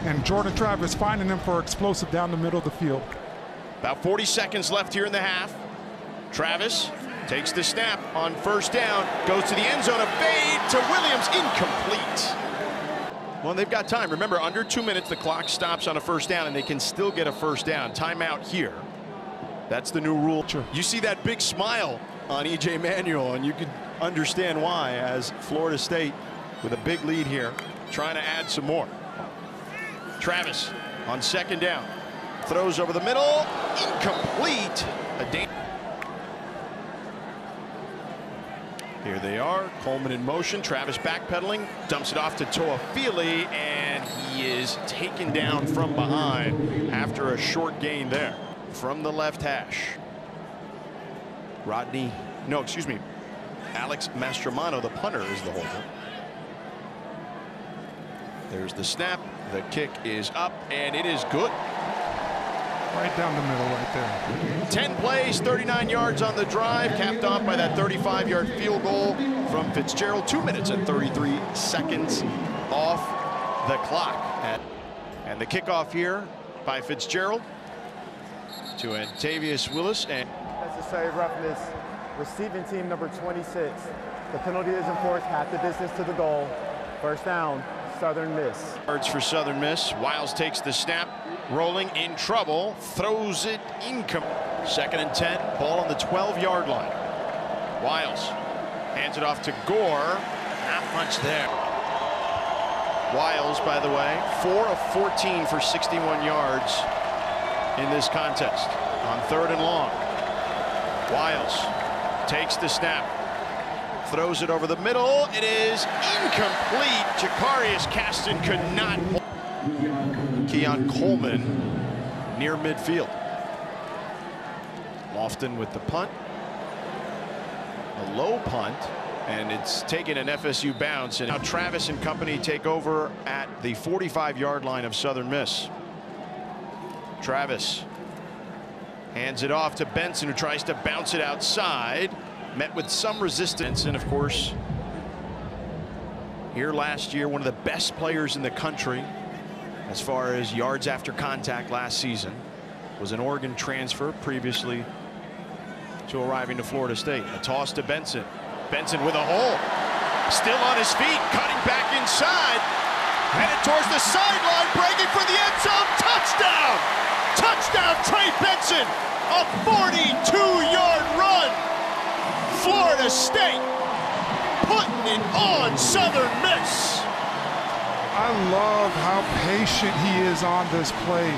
And Jordan Travis finding him for explosive down the middle of the field. About 40 seconds left here in the half. Travis takes the snap on first down, goes to the end zone, a fade to Williams, incomplete. Well, they've got time. Remember, under 2 minutes, the clock stops on a first down, and they can still get a first down. Timeout here. That's the new rule. Sure. You see that big smile on E.J. Manuel, and you could understand why, as Florida State, with a big lead here, trying to add some more. Travis on second down. Throws over the middle. Incomplete. Here they are. Coleman in motion. Travis backpedaling. Dumps it off to Toafili, and he is taken down from behind after a short gain there. From the left hash. Alex Mastromano, the punter, is the holder. There's the snap. The kick is up, and it is good. Right down the middle right there. 10 plays, 39 yards on the drive, capped off by that 35-yard field goal from Fitzgerald. 2 minutes and 33 seconds off the clock. And the kickoff here by Fitzgerald to Antavius Willis. And necessary roughness, receiving team number 26. The penalty is enforced half the distance to the goal. First down, Southern Miss. Yards for Southern Miss. Wiles takes the snap, rolling in trouble, throws it incomplete. 2nd and 10, ball on the 12-yard line. Wiles hands it off to Gore. Not much there. Wiles, by the way, 4 of 14 for 61 yards in this contest on 3rd and long. Wiles takes the snap, throws it over the middle. It is incomplete. Jacarius Caston could not. Keon Coleman near midfield. Lofton with the punt. A low punt, and it's taken an FSU bounce. And now Travis and company take over at the 45-yard line of Southern Miss. Travis hands it off to Benson, who tries to bounce it outside. Met with some resistance, and of course, here last year, one of the best players in the country as far as yards after contact last season. Was an Oregon transfer previously to arriving to Florida State. A toss to Benson. Benson with a hole. Still on his feet, cutting back inside. Headed towards the sideline, breaking for the end zone. Touchdown! Touchdown, Trey Benson! A 42-yard run! Florida State putting it on Southern Miss. I love how patient he is on this play.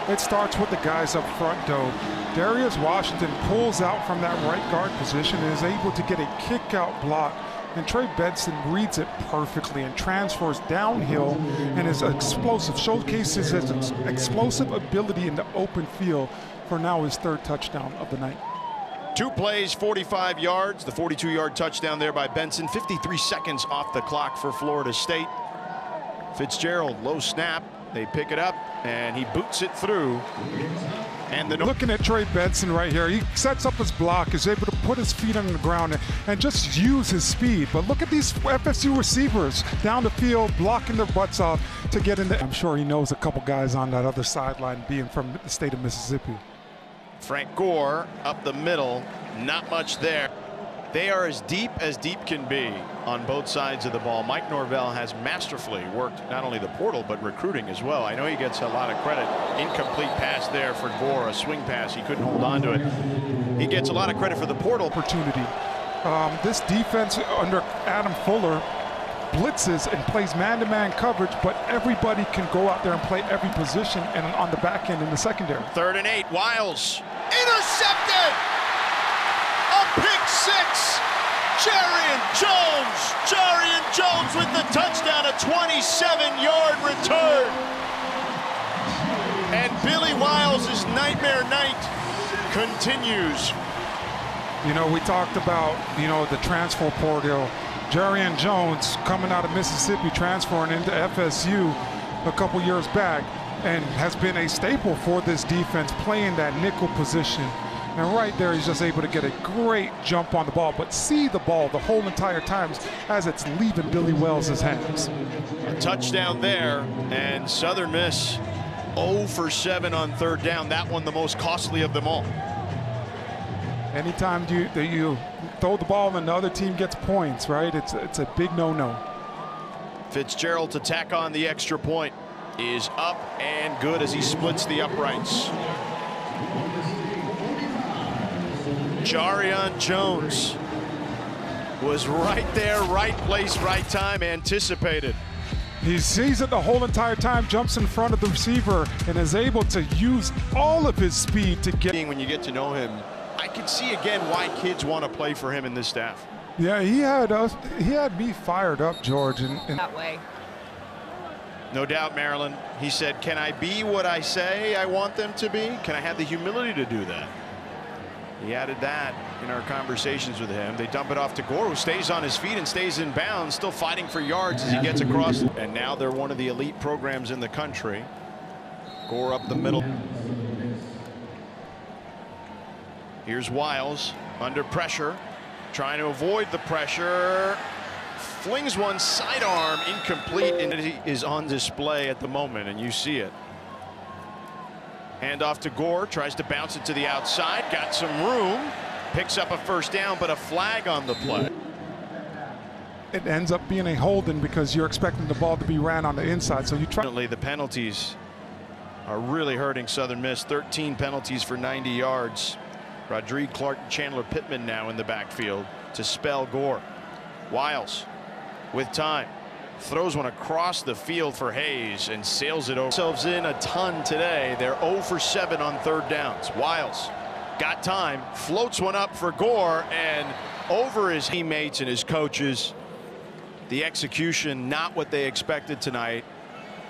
It starts with the guys up front, though. Darius Washington pulls out from that right guard position and is able to get a kick-out block. And Trey Benson reads it perfectly and transfers downhill and is explosive, showcases his explosive ability in the open field for now his 3rd touchdown of the night. 2 plays, 45 yards. The 42-yard touchdown there by Benson. 53 seconds off the clock for Florida State. Fitzgerald, low snap. They pick it up, and he boots it through. And looking at Trey Benson right here, he sets up his block, is able to put his feet on the ground and just use his speed. But look at these FSU receivers down the field, blocking their butts off to get in there. I'm sure he knows a couple guys on that other sideline, being from the state of Mississippi. Frank Gore up the middle, not much there. They are as deep can be on both sides of the ball. Mike Norvell has masterfully worked not only the portal but recruiting as well. I know he gets a lot of credit. Incomplete pass there for Gore, a swing pass. He couldn't hold on to it. He gets a lot of credit for the portal opportunity. This defense under Adam Fuller blitzes and plays man-to-man coverage, but everybody can go out there and play every position and on the back end in the secondary. 3rd and 8, Wiles intercepted. A pick 6. Jarian Jones with the touchdown, a 27-yard return. And Billy Wiles' nightmare night continues. You know, we talked about, the transfer portal Jarian Jones, coming out of Mississippi, transferring into FSU a couple years back, and has been a staple for this defense, playing that nickel position. And right there, he's just able to get a great jump on the ball, but see the ball the whole entire time as it's leaving Billy Wells' hands. A touchdown there, and Southern Miss 0 for 7 on third down. That one the most costly of them all. Anytime you throw the ball and the other team gets points, right? It's a big no-no. Fitzgerald to tack on the extra point is up and good as he splits the uprights. Jarian Jones was right there, right place, right time, anticipated. He sees it the whole entire time, jumps in front of the receiver, and is able to use all of his speed to get. When you get to know him, I can see again why kids want to play for him in this staff. Yeah, he had me fired up, George. And that way. No doubt, Maryland. He said, can I be what I say I want them to be? Can I have the humility to do that? He added that in our conversations with him. They dump it off to Gore, who stays on his feet and stays in bounds, still fighting for yards as he gets across. And now they're one of the elite programs in the country. Gore up the middle. Here's Wiles under pressure, trying to avoid the pressure. Flings one sidearm, incomplete, and it is on display at the moment, and you see it. Hand off to Gore, tries to bounce it to the outside, got some room, picks up a first down, but a flag on the play. It ends up being a holding because you're expecting the ball to be ran on the inside, so you try. The penalties are really hurting Southern Miss. 13 penalties for 90 yards. Rodrigue Clark and Chandler Pittman now in the backfield to spell Gore. Wiles with time. Throws one across the field for Hayes and sails it over. Themselves in a ton today. They're 0 for 7 on third downs. Wiles got time, floats one up for Gore, and over his teammates and his coaches. The execution not what they expected tonight.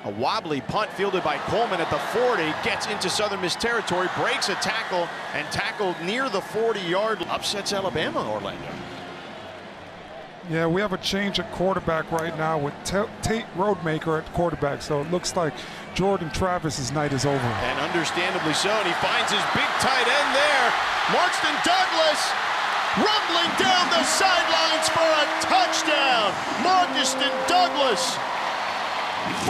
A wobbly punt fielded by Coleman at the 40, gets into Southern Miss territory, breaks a tackle, and tackled near the 40-yard line. Upsets Alabama, Orlando. Yeah, we have a change at quarterback right now with Tate Roadmaker at quarterback, so it looks like Jordan Travis's night is over. And understandably so, and he finds his big tight end there. Markston Douglas rumbling down the sidelines for a touchdown. Markston Douglas,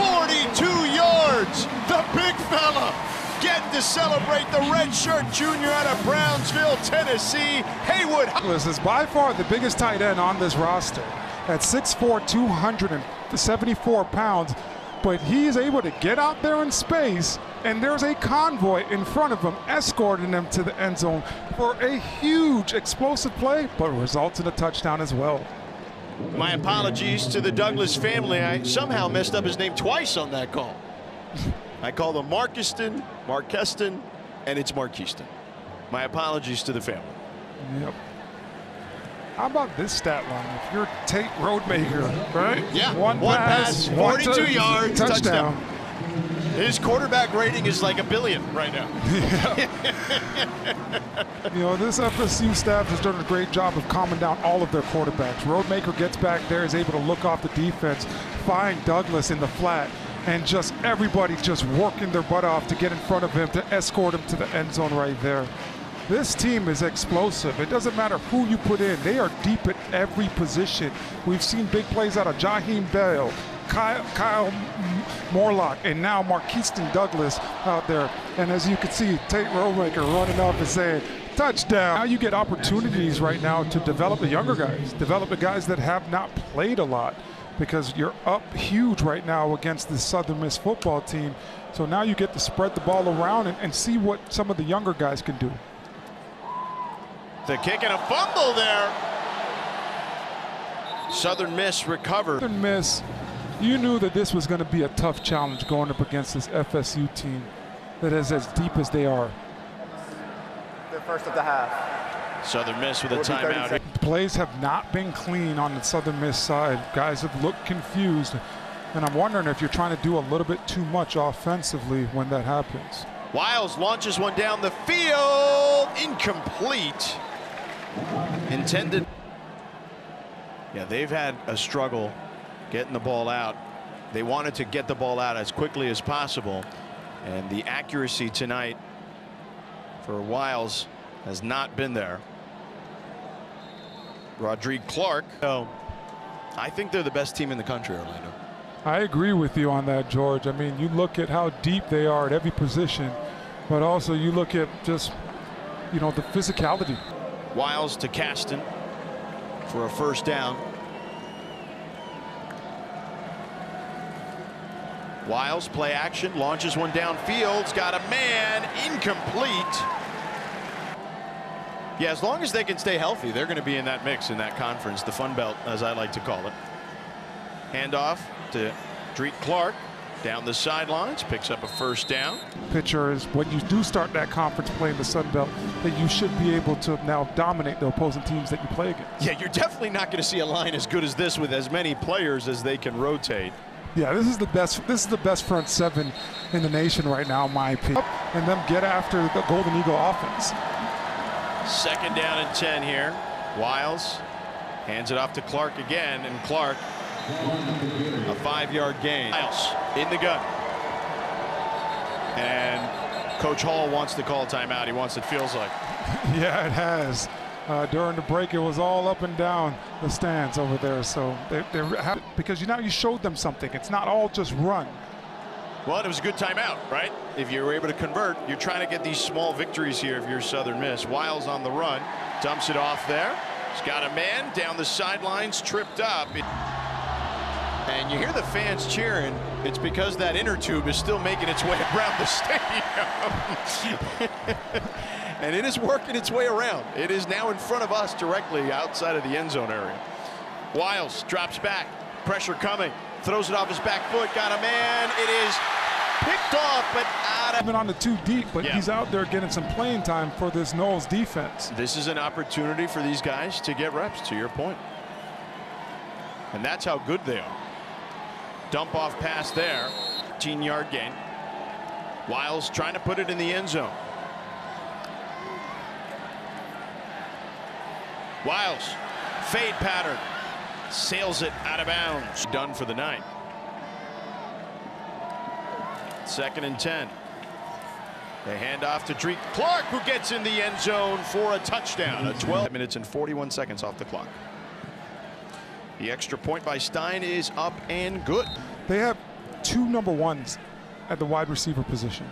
42 yards, the big fella. Getting to celebrate the redshirt junior out of Brownsville, Tennessee. Haywood Douglas is by far the biggest tight end on this roster at 6'4", 274 pounds, but he's able to get out there in space, and there's a convoy in front of him escorting him to the end zone for a huge explosive play, but results in a touchdown as well. My apologies to the Douglas family. I somehow messed up his name twice on that call. I call him Markeston, and it's Marquiston. My apologies to the family. Yep. How about this stat line? If you're Tate Roadmaker, right? Yeah. One pass, 42 yards, touchdown. His quarterback rating is like 1 billion right now. You know, this FSU staff has done a great job of calming down all of their quarterbacks. Roadmaker gets back there, is able to look off the defense, find Douglas in the flat, and just everybody just working their butt off to get in front of him to escort him to the end zone right there. This team is explosive. It doesn't matter who you put in. They are deep at every position. We've seen big plays out of Jaheim Bell, Kyle Morlock, and now Marquiston Douglas out there. And as you can see, Tate Roadmaker running up and saying, touchdown. Now you get opportunities right now to develop the younger guys, develop the guys that have not played a lot, because you're up huge right now against the Southern Miss football team. So now you get to spread the ball around and see what some of the younger guys can do. The kick and a fumble there. Southern Miss recovered. Southern Miss, you knew that this was going to be a tough challenge going up against this FSU team that is as deep as they are. The first of the half. Southern Miss with a timeout. The plays have not been clean on the Southern Miss side. Guys have looked confused, and I'm wondering if you're trying to do a little bit too much offensively when that happens. Wiles launches one down the field, incomplete. Intended. Yeah, they've had a struggle getting the ball out. They wanted to get the ball out as quickly as possible, and the accuracy tonight for Wiles has not been there. Rodrigue Clark. Oh, I think they're the best team in the country, Orlando. I agree with you on that, George. I mean, you look at how deep they are at every position, but also you look at just, you know, the physicality. Wiles to Caston for a first down. Wiles, play action, launches one downfield, got a man, incomplete. Yeah, as long as they can stay healthy, they're going to be in that mix in that conference, the Fun Belt, as I like to call it. Handoff to Rodrigue Clark down the sidelines, picks up a first down. Pitcher is when you do start that conference play in the Sun Belt, that you should be able to now dominate the opposing teams that you play against. Yeah, you're definitely not going to see a line as good as this with as many players as they can rotate. Yeah, this is the best. This is the best front seven in the nation right now, in my opinion. And them get after the Golden Eagle offense. Second down and 10 here. Wiles hands it off to Clark again, and Clark, a 5-yard gain. Wiles in the gun. And Coach Hall wants to call timeout. He wants, it feels like. Yeah, it has. During the break, it was all up and down the stands over there. So they're happy because you showed them something. It's not all just run. Well, it was a good timeout, right? If you were able to convert, you're trying to get these small victories here if you're Southern Miss. Wiles on the run, dumps it off there. He's got a man down the sidelines, tripped up. And you hear the fans cheering. It's because that inner tube is still making its way around the stadium. And it is working its way around. It is now in front of us directly outside of the end zone area. Wiles drops back, pressure coming, throws it off his back foot, got a man. It is picked off, but out of... Even on the 2 deep, but he's out there getting some playing time for this Knowles defense. This is an opportunity for these guys to get reps, to your point. And that's how good they are. Dump off pass there, 15-yard gain. Wiles trying to put it in the end zone. Wiles, fade pattern, sails it out of bounds. Done for the night. Second and 10. They hand off to Rodrigue Clark, who gets in the end zone for a touchdown. 12 minutes and 41 seconds off the clock. The extra point by Stein is up and good. They have 2 number 1s at the wide receiver position.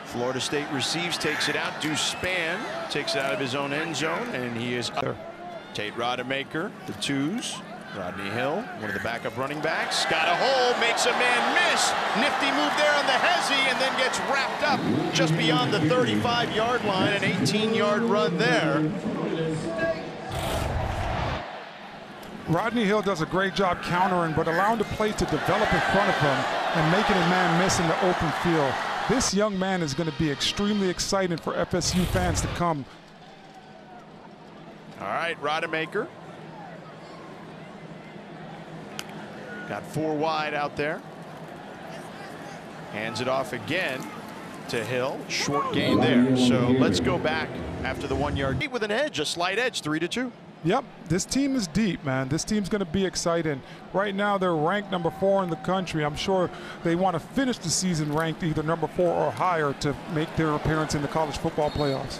Florida State receives, takes it out. Deuce Spann takes it out of his own end zone, and he is up. Tate Rodemaker, the 2s. Rodney Hill, one of the backup running backs, got a hole, makes a man miss. Nifty move there on the hezzy, and then gets wrapped up just beyond the 35-yard line. An 18-yard run there. Rodney Hill does a great job countering, but allowing the play to develop in front of him and making a man miss in the open field. This young man is going to be extremely exciting for FSU fans to come. All right, Rodemaker. Got 4 wide out there. Hands it off again to Hill. Short gain there. So let's go back after the 1-yard with an edge, a slight edge, 3-2. Yep, this team is deep, man. This team's going to be exciting. Right now, they're ranked number 4 in the country. I'm sure they want to finish the season ranked either number 4 or higher to make their appearance in the college football playoffs.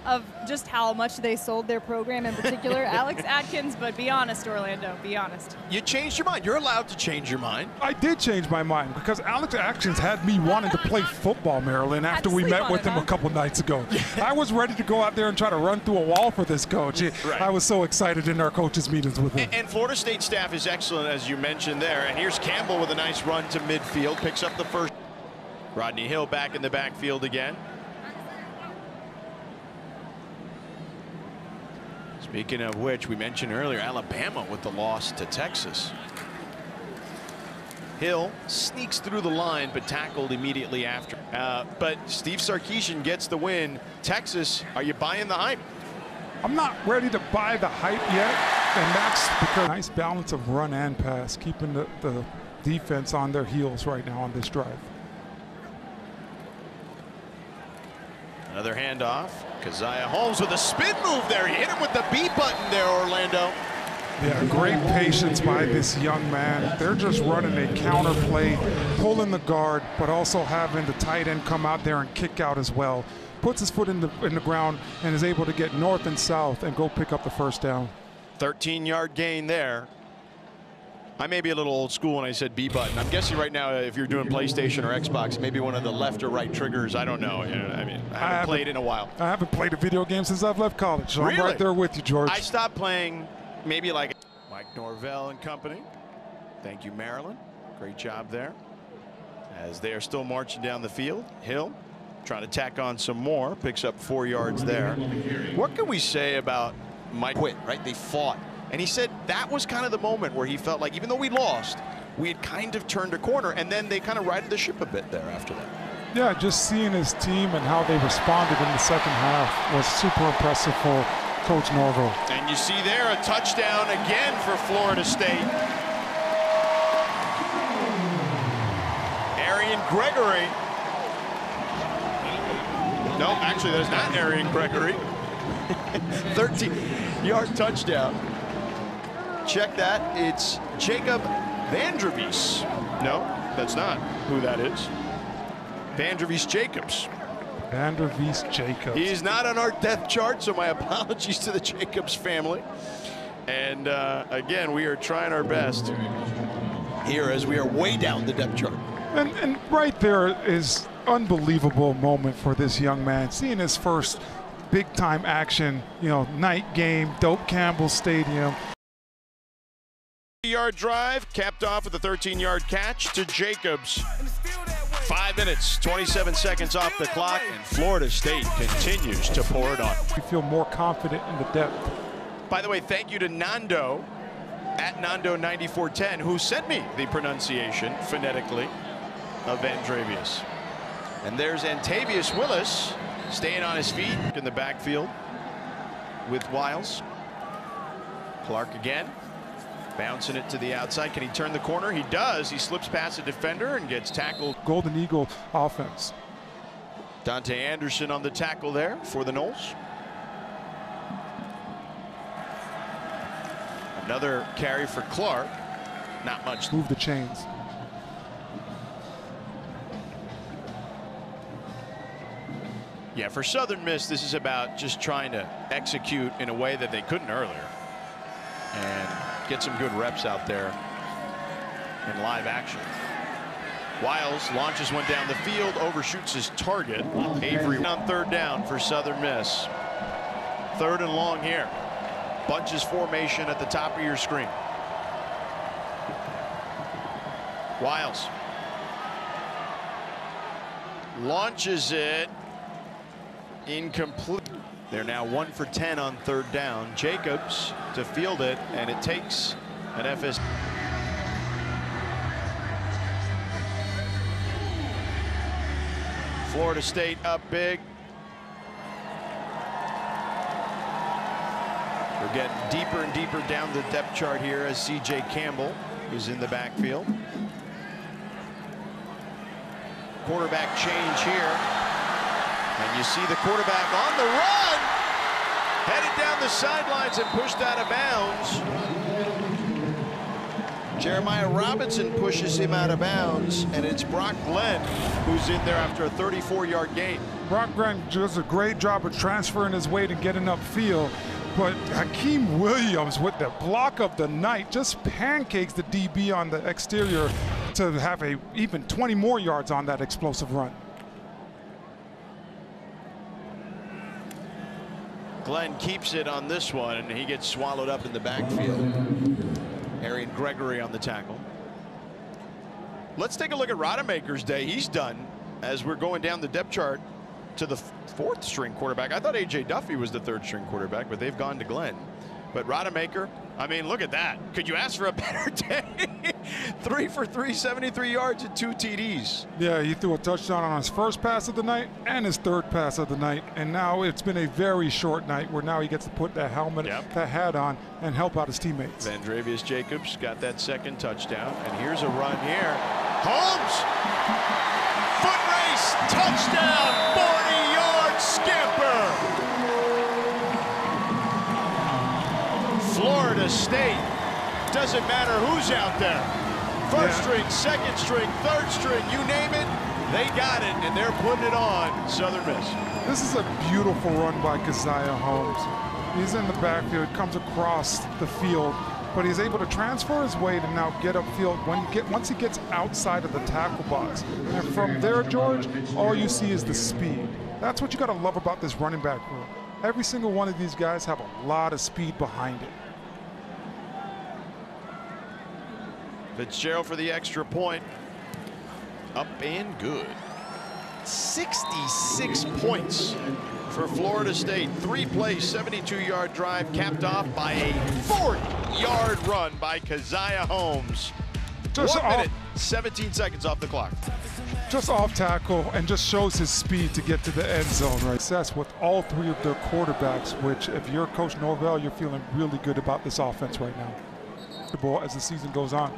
Of just how much they sold their program in particular, Alex Atkins, but be honest, Orlando, be honest. You changed your mind. You're allowed to change your mind. I did change my mind because Alex Atkins had me wanting to play football, Maryland, after we met with him a couple nights ago. I was ready to go out there and try to run through a wall for this coach. Right. I was so excited in our coaches' meetings with him. And Florida State staff is excellent, as you mentioned there. And here's Campbell with a nice run to midfield, picks up the first. Rodney Hill back in the backfield again. Speaking of which, we mentioned earlier, Alabama with the loss to Texas. Hill sneaks through the line, but tackled immediately after. But Steve Sarkisian gets the win. Texas, are you buying the hype? I'm not ready to buy the hype yet, and that's because nice balance of run and pass, keeping the defense on their heels right now on this drive. Another handoff. Keziah Holmes with a spin move there. He hit him with the B button there, Orlando. Yeah, great patience by this young man. They're just running a counter play, pulling the guard, but also having the tight end come out there and kick out as well. Puts his foot in the ground and is able to get north and south and go pick up the first down. 13-yard gain there. I may be a little old school when I said B button. I'm guessing right now if you're doing PlayStation or Xbox, maybe one of the left or right triggers. I don't know. You know, I mean, I haven't played in a while. I haven't played a video game since I've left college, so really? I'm right there with you, George. I stopped playing maybe like Mike Norvell and company. Thank you, Maryland. Great job there. As they are still marching down the field. Hill trying to tack on some more. Picks up 4 yards there. What can we say about Mike? Quit, right? They fought. And he said that was kind of the moment where he felt like even though we lost, we had kind of turned a corner, and then they kind of righted the ship a bit there after that. Yeah, just seeing his team and how they responded in the second half was super impressive for Coach Norvell. And you see there a touchdown again for Florida State. Arian Gregory. No, actually that's not Arian Gregory. 13-yard touchdown. Check that. It's Jacob Vandervies. No, that's not who that is. Vandervies Jacobs. Vandervies Jacobs. He's not on our depth chart, so my apologies to the Jacobs family. And again, we are trying our best here as we are way down the depth chart. And right there is unbelievable moment for this young man. Seeing his first big-time action, you know, night game, Doak Campbell Stadium. Yard drive capped off with a 13-yard catch to Jacobs. 5 minutes, 27 seconds off the clock, and Florida State continues to pour it on. You feel more confident in the depth. By the way, thank you to Nando at Nando9410 who sent me the pronunciation phonetically of Vandrevius. And there's Antavius Willis staying on his feet in the backfield with Wiles. Clark again. Bouncing it to the outside. Can he turn the corner? He does. He slips past a defender and gets tackled. Golden Eagle offense. Dante Anderson on the tackle there for the Noles. Another carry for Clark. Not much. Move the chains. Yeah, for Southern Miss, this is about just trying to execute in a way that they couldn't earlier. And get some good reps out there in live action. Wiles launches one down the field, overshoots his target. Avery on third down for Southern Miss. 3rd and long here. Bunches formation at the top of your screen. Wiles launches it. Incomplete. They're now 1 for 10 on 3rd down. Jacobs to field it, and it takes an FSU. Florida State up big. We're getting deeper and deeper down the depth chart here as C.J. Campbell is in the backfield. Quarterback change here. And you see the quarterback on the run, headed down the sidelines and pushed out of bounds. Jeremiah Robinson pushes him out of bounds, and it's Brock Glenn who's in there after a 34-yard gain. Brock Glenn does a great job of transferring his weight and getting upfield, but Hakeem Williams with the block of the night just pancakes the DB on the exterior to have even 20 more yards on that explosive run. Glenn keeps it on this one, and he gets swallowed up in the backfield. Arian Gregory on the tackle. Let's take a look at Rodemaker's day. He's done as we're going down the depth chart to the 4th string quarterback. I thought A.J. Duffy was the 3rd string quarterback, but they've gone to Glenn. But Rodemaker, I mean, look at that. Could you ask for a better day? 3 for 3, 73 yards and 2 TDs. Yeah, he threw a touchdown on his first pass of the night and his 3rd pass of the night. And now it's been a very short night where now he gets to put that helmet, that hat on, and help out his teammates. Vandrevius Jacobs got that 2nd touchdown. And here's a run here. Holmes! Foot race! Touchdown! 40-yard scamper! Florida Florida State, doesn't matter who's out there. First string, second string, third string, you name it, they got it, and they're putting it on Southern Miss. This is a beautiful run by Keziah Holmes. He's in the backfield, comes across the field, but he's able to transfer his weight and now get upfield once he gets outside of the tackle box. And from there, George, all you see is the speed. That's what you got to love about this running back room. Every single one of these guys have a lot of speed behind it. Fitzgerald for the extra point. Up and good. 66 points for Florida State. 3-play, 72-yard drive capped off by a 40-yard run by Keziah Holmes. Just 1 minute, 17 seconds off the clock. Just off tackle and just shows his speed to get to the end zone, right? Success with all three of their quarterbacks, which if you're Coach Norvell, you're feeling really good about this offense right now. The ball as the season goes on.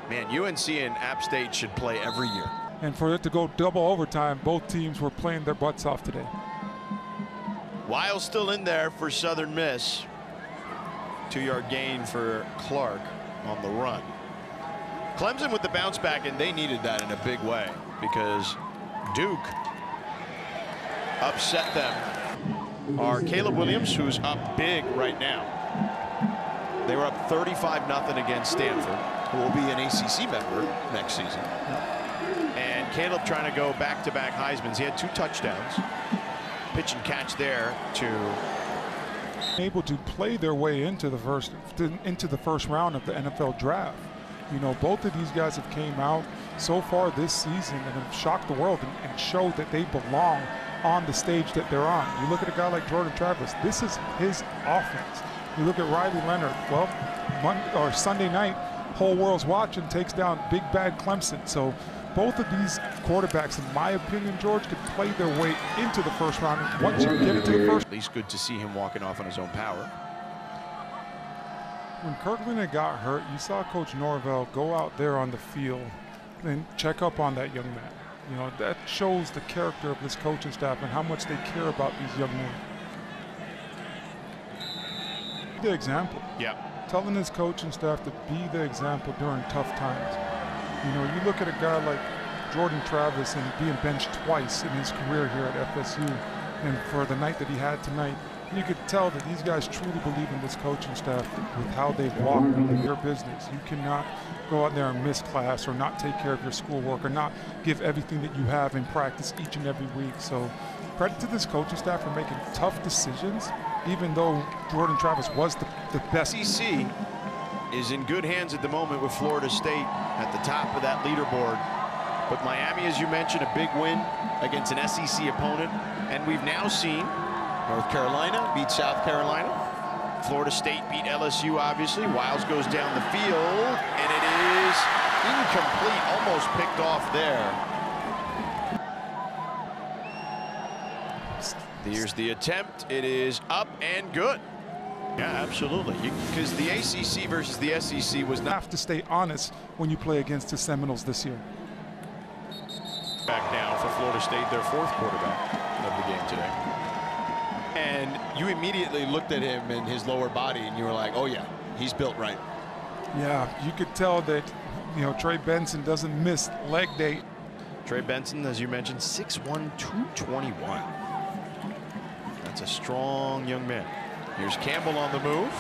Man, UNC and App State should play every year. And for it to go double overtime, both teams were playing their butts off today. Wiles still in there for Southern Miss. 2-yard gain for Clark on the run. Clemson with the bounce back, and they needed that in a big way because Duke upset them. Are Caleb Williams, who's up big right now. They were up 35-0 against Stanford, who will be an ACC member next season. And Caleb trying to go back-to-back Heismans. He had 2 touchdowns. Pitch and catch there to able to play their way into the first round of the NFL draft. You know, both of these guys have came out so far this season and have shocked the world and showed that they belong on the stage that they're on. You look at a guy like Jordan Travis, this is his offense. You look at Riley Leonard, well, Sunday night, whole world's watching, takes down big bad Clemson. So both of these quarterbacks, in my opinion, George, could play their way into the first round. And once you get into the first, at least good to see him walking off on his own power. When Kirkland had got hurt, you saw Coach Norvell go out there on the field and check up on that young man. You know, that shows the character of this coaching staff and how much they care about these young men. The example. Yeah. Telling his coaching staff to be the example during tough times. You know, you look at a guy like Jordan Travis and being benched twice in his career here at FSU, and for the night that he had tonight, you could tell that these guys truly believe in this coaching staff with how they've walked in their business. You cannot go out there and miss class or not take care of your schoolwork or not give everything that you have in practice each and every week. So credit to this coaching staff for making tough decisions, even though Jordan Travis was the best. SEC is in good hands at the moment with Florida State at the top of that leaderboard. But Miami, as you mentioned, a big win against an SEC opponent. And we've now seen North Carolina beat South Carolina. Florida State beat LSU, obviously. Wiles goes down the field, and it is incomplete, almost picked off there. Here's the attempt. It is up and good. Yeah, absolutely. Because the ACC versus the SEC was not. Have to stay honest when you play against the Seminoles this year. Back now for Florida State, their 4th quarterback of the game today. And you immediately looked at him and his lower body, and you were like, oh, yeah, he's built right. Yeah, you could tell that, you know, Trey Benson doesn't miss leg day. Trey Benson, as you mentioned, 6'1", 221. That's a strong young man. Here's Campbell on the move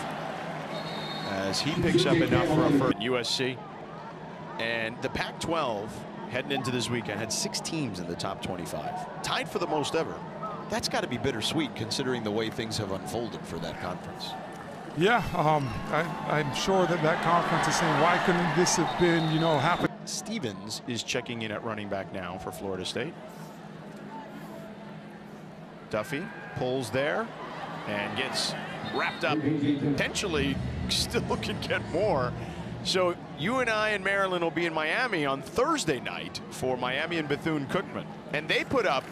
as he picks up enough for a first. USC. And the Pac-12 heading into this weekend had 6 teams in the top 25. Tied for the most ever. That's got to be bittersweet considering the way things have unfolded for that conference. Yeah, I'm sure that conference is saying, why couldn't this have been, you know, happen? Stevens is checking in at running back now for Florida State. Duffy pulls there and gets wrapped up. Potentially still can get more. So UNI and Maryland will be in Miami on Thursday night for Miami and Bethune-Cookman. And they put up,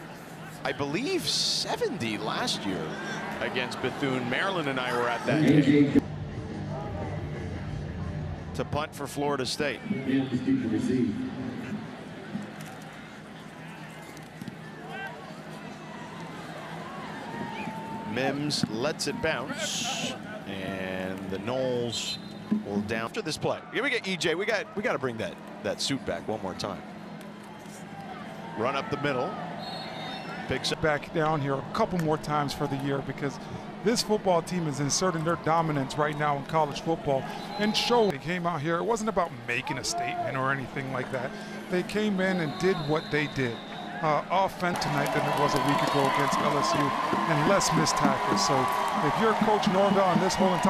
I believe, 70 last year against Bethune. Maryland and I were at that game. To punt for Florida State. Mims lets it bounce, and the Noles will down after this play. Here we get EJ. We got to bring that suit back one more time. Run up the middle. Picks up. Back down here a couple more times for the year, because this football team is inserting their dominance right now in college football and show. They came out here. It wasn't about making a statement or anything like that. They came in and did what they did. Offense tonight than it was a week ago against LSU, and less missed tackles. So if you're Coach Norvell and this whole entire